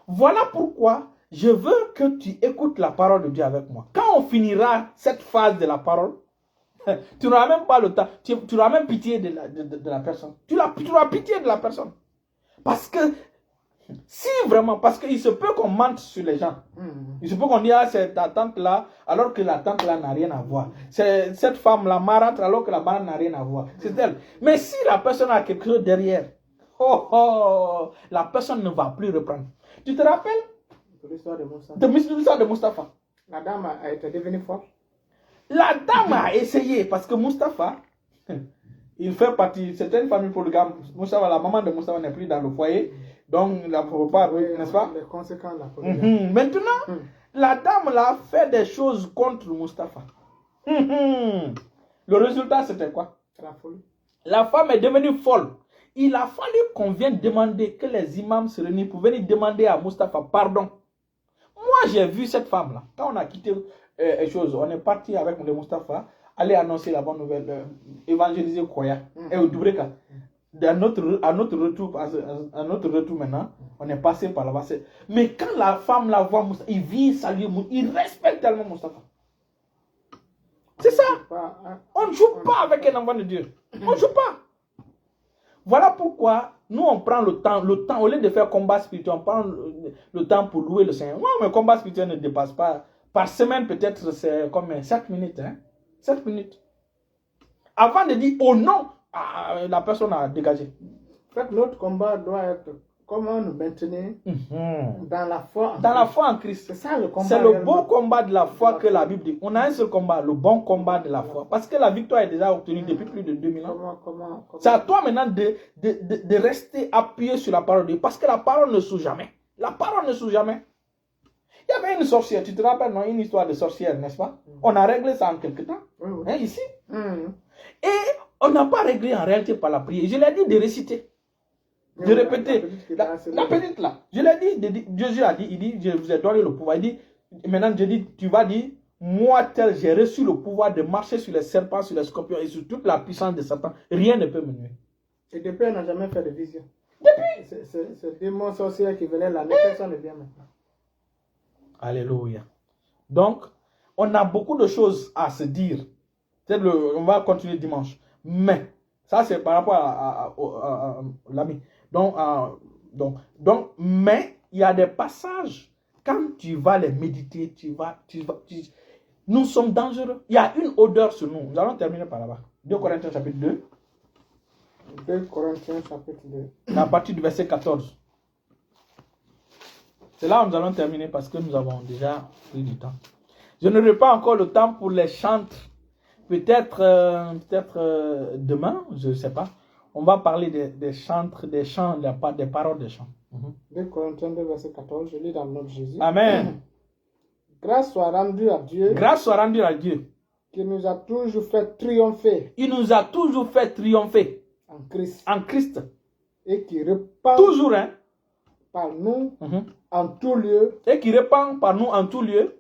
Voilà pourquoi je veux que tu écoutes la parole de Dieu avec moi. Quand on finira cette phase de la parole, tu n'auras même pas le temps. Tu n'auras même pitié de la personne. Tu auras pitié de la personne. Parce que, si vraiment, parce qu'il se peut qu'on mente sur les gens. Il se peut qu'on dise, c'est ta tante là, alors que la tante là n'a rien à voir. C'est cette femme là marâtre, alors que la marâtre n'a rien à voir. C'est elle. Mais si la personne a quelque chose derrière, la personne ne va plus reprendre. Tu te rappelles Pour l'histoire de Moussa. de l'histoire de Mustapha? La dame a été devenue forte. La dame a essayé parce que Mustapha, il fait partie, c'est une famille polygame. Mustapha, la maman de Mustapha n'est plus dans le foyer, donc il ne peut pas, n'est-ce pas? Les conséquences de la polygamie. Maintenant, la dame là fait des choses contre Mustapha. Le résultat, c'était quoi? La folie. La femme est devenue folle. Il a fallu qu'on vienne demander, que les imams se réunissent pour venir demander à Mustapha pardon. Moi, j'ai vu cette femme-là. Quand on a quitté les choses, on est parti avec le Mustapha, aller annoncer la bonne nouvelle, évangéliser Koya et au Doubreka. À notre retour maintenant, on est passé par là-bas. Mais quand la femme la voit, Mustapha, il vient saluer, il respecte tellement Mustapha. C'est ça. On ne joue pas avec un enfant de Dieu. On ne joue pas. Voilà pourquoi nous on prend le temps, au lieu de faire combat spirituel, on prend le temps pour louer le Seigneur. Ouais, mais combat spirituel ne dépasse pas. Par semaine, peut-être, c'est comme 7 minutes. 7 minutes. Avant de dire oh non, la personne a dégagé. En fait, notre combat doit être comment nous maintenir dans la foi en dans Christ. la foi en Christ. C'est ça le combat. C'est le bon combat de la foi que la Bible dit. On a un seul combat, le bon combat de la foi. Parce que la victoire est déjà obtenue depuis plus de 2000 ans. C'est à toi maintenant de rester appuyé sur la parole de Dieu. Parce que la parole ne souffre jamais. La parole ne souffre jamais. Il y avait une sorcière, tu te rappelles, non, une histoire de sorcière, n'est-ce pas? On a réglé ça en quelque temps, ici. Et on n'a pas réglé en réalité par la prière. Je l'ai dit de réciter, de répéter. La petite là, je l'ai dit, Jésus a dit, il dit, je vous ai donné le pouvoir. Il dit, maintenant je dis, tu vas dire, moi tel, j'ai reçu le pouvoir de marcher sur les serpents, sur les scorpions et sur toute la puissance de Satan. Rien ne peut me nuire. Et depuis, on n'a jamais fait de vision. Depuis. Ce démon sorcier qui venait là, personne ne vient maintenant. Alléluia. Donc, on a beaucoup de choses à se dire. On va continuer dimanche. Mais, ça c'est par rapport à l'ami. Donc, mais, il y a des passages, quand tu vas les méditer, nous sommes dangereux. Il y a une odeur sur nous. Nous allons terminer par là-bas. 2 Corinthiens chapitre 2. 2 Corinthiens chapitre 2. À partir du verset 14. C'est là où nous allons terminer parce que nous avons déjà pris du temps. Je n'aurai pas encore le temps pour les chantres. Peut-être demain, je ne sais pas. On va parler des chantres, des chants, des paroles des chants. 2 Corinthiens 2, verset 14, je lis dans le nom de Jésus. Amen. Grâce soit rendue à Dieu. Grâce soit rendue à Dieu. Qui nous a toujours fait triompher. Il nous a toujours fait triompher. En Christ. En Christ. Et qui répand. Toujours, par nous, en tout lieu. Et qui répand par nous en tout lieu.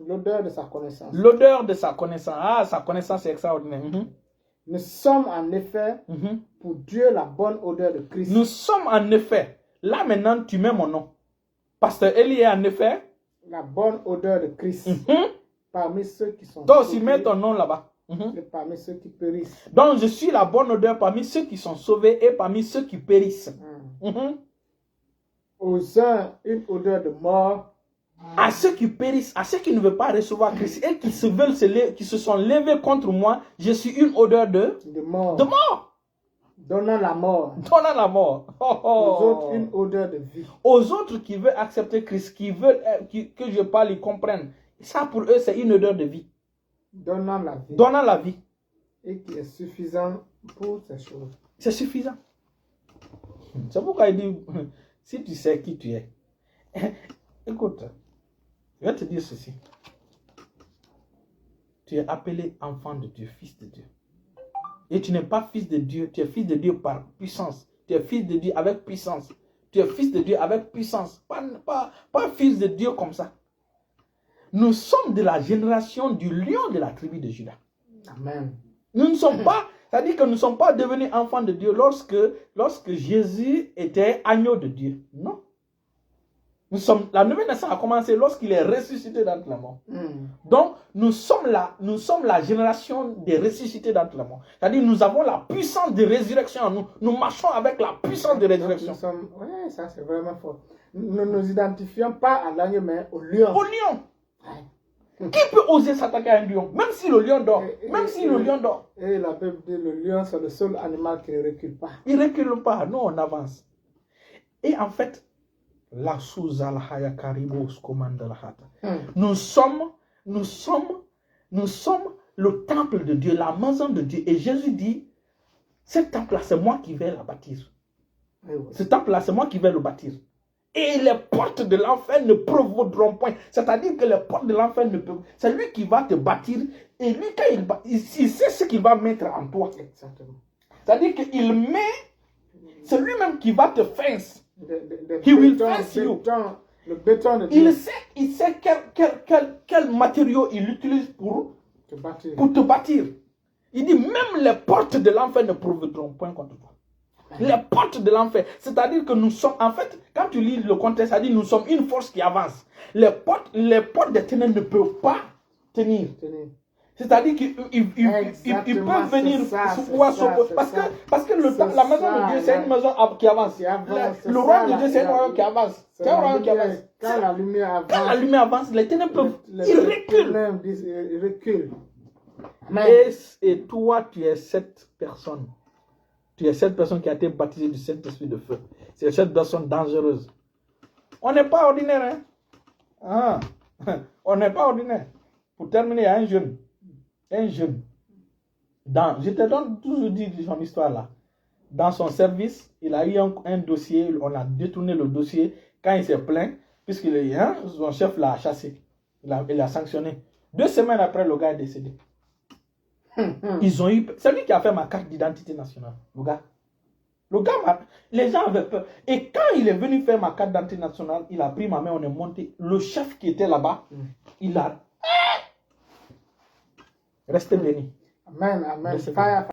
L'odeur de sa connaissance. L'odeur de sa connaissance. Ah, sa connaissance est extraordinaire. Nous sommes en effet, pour Dieu, la bonne odeur de Christ. Nous sommes en effet. Là maintenant, tu mets mon nom. Pasteur Eli est en effet. La bonne odeur de Christ. Parmi ceux qui sont donc, si mets ton nom là-bas. Et parmi ceux qui périssent. Donc, je suis la bonne odeur parmi ceux qui sont sauvés et parmi ceux qui périssent. Aux uns, une odeur de mort. À ceux qui périssent, à ceux qui ne veulent pas recevoir Christ et qui se sont levés contre moi, je suis une odeur de mort. De mort. Donnant la mort. Donnant la mort. Aux autres, une odeur de vie. Aux autres qui veulent accepter Christ, qui veulent que je parle, ils comprennent. Ça pour eux, c'est une odeur de vie. Donnant la vie. Donnant la vie. Et qui est suffisant pour ces choses. C'est suffisant. C'est pourquoi il dit, si tu sais qui tu es. Écoute, je vais te dire ceci. Tu es appelé enfant de Dieu, fils de Dieu. Et tu n'es pas fils de Dieu, tu es fils de Dieu par puissance. Tu es fils de Dieu avec puissance. Tu es fils de Dieu avec puissance. Pas fils de Dieu comme ça. Nous sommes de la génération du lion de la tribu de Juda. Amen. Nous ne sommes pas, c'est-à-dire que nous ne sommes pas devenus enfants de Dieu lorsque Jésus était agneau de Dieu. Non. La nouvelle naissance a commencé lorsqu'il est ressuscité d'entre les morts. Donc, nous sommes la génération des ressuscités d'entre les morts. C'est-à-dire, nous avons la puissance de résurrection en nous. Nous marchons avec la puissance de résurrection. Oui, ça c'est vraiment fort. Nous ne nous identifions pas à l'agneau, mais au lion. Au lion. Qui peut oser s'attaquer à un lion? Même si le lion dort. Même si le lion dort. Et la Bible dit le lion, c'est le seul animal qui ne recule pas. Il ne recule pas. Non, on avance. Et en fait, la Souzalhaya Karibos commande la hata. Nous sommes le temple de Dieu, la maison de Dieu. Et Jésus dit, ce temple-là, c'est moi qui vais la bâtir. Ce temple-là, c'est moi qui vais le bâtir. Et les portes de l'enfer ne provoqueront point. C'est-à-dire que les portes de l'enfer ne peuvent. C'est lui qui va te bâtir. Et lui, quand il sait ce qu'il va mettre en toi. Exactement. C'est-à-dire qu'il met. C'est lui-même qui va te fence. He will fence you. Le béton de Dieu. Il sait quel matériau il utilise pour te bâtir. Pour te bâtir. Il dit même les portes de l'enfer ne provoqueront point contre toi. Les portes de l'enfer. C'est-à-dire que nous sommes, en fait, quand tu lis le contexte, ça dit nous sommes une force qui avance. Les portes des ténèbres ne peuvent pas tenir. C'est-à-dire qu'ils peuvent venir parce que la maison de Dieu, c'est une maison qui avance. Le royaume de Dieu, c'est un royaume qui avance. C'est un royaume qui avance. Quand la lumière avance, les ténèbres peuvent. Ils reculent. Et toi, tu es cette personne. Tu es cette personne qui a été baptisée du Saint-Esprit de feu. C'est cette personne dangereuse. On n'est pas ordinaire. Hein? On n'est pas ordinaire. Pour terminer, il y a un jeune. Je te donne toujours dit son histoire là. Dans son service, il a eu un dossier. On a détourné le dossier. Quand il s'est plaint, puisque son chef l'a chassé. Il a sanctionné. 2 semaines après, le gars est décédé. Ils ont eu. C'est lui qui a fait ma carte d'identité nationale. Le gars, les gens avaient peur. Et quand il est venu faire ma carte d'identité nationale, il a pris ma main, on est monté. Le chef qui était là-bas, il a. Restez béni. Amen, amen.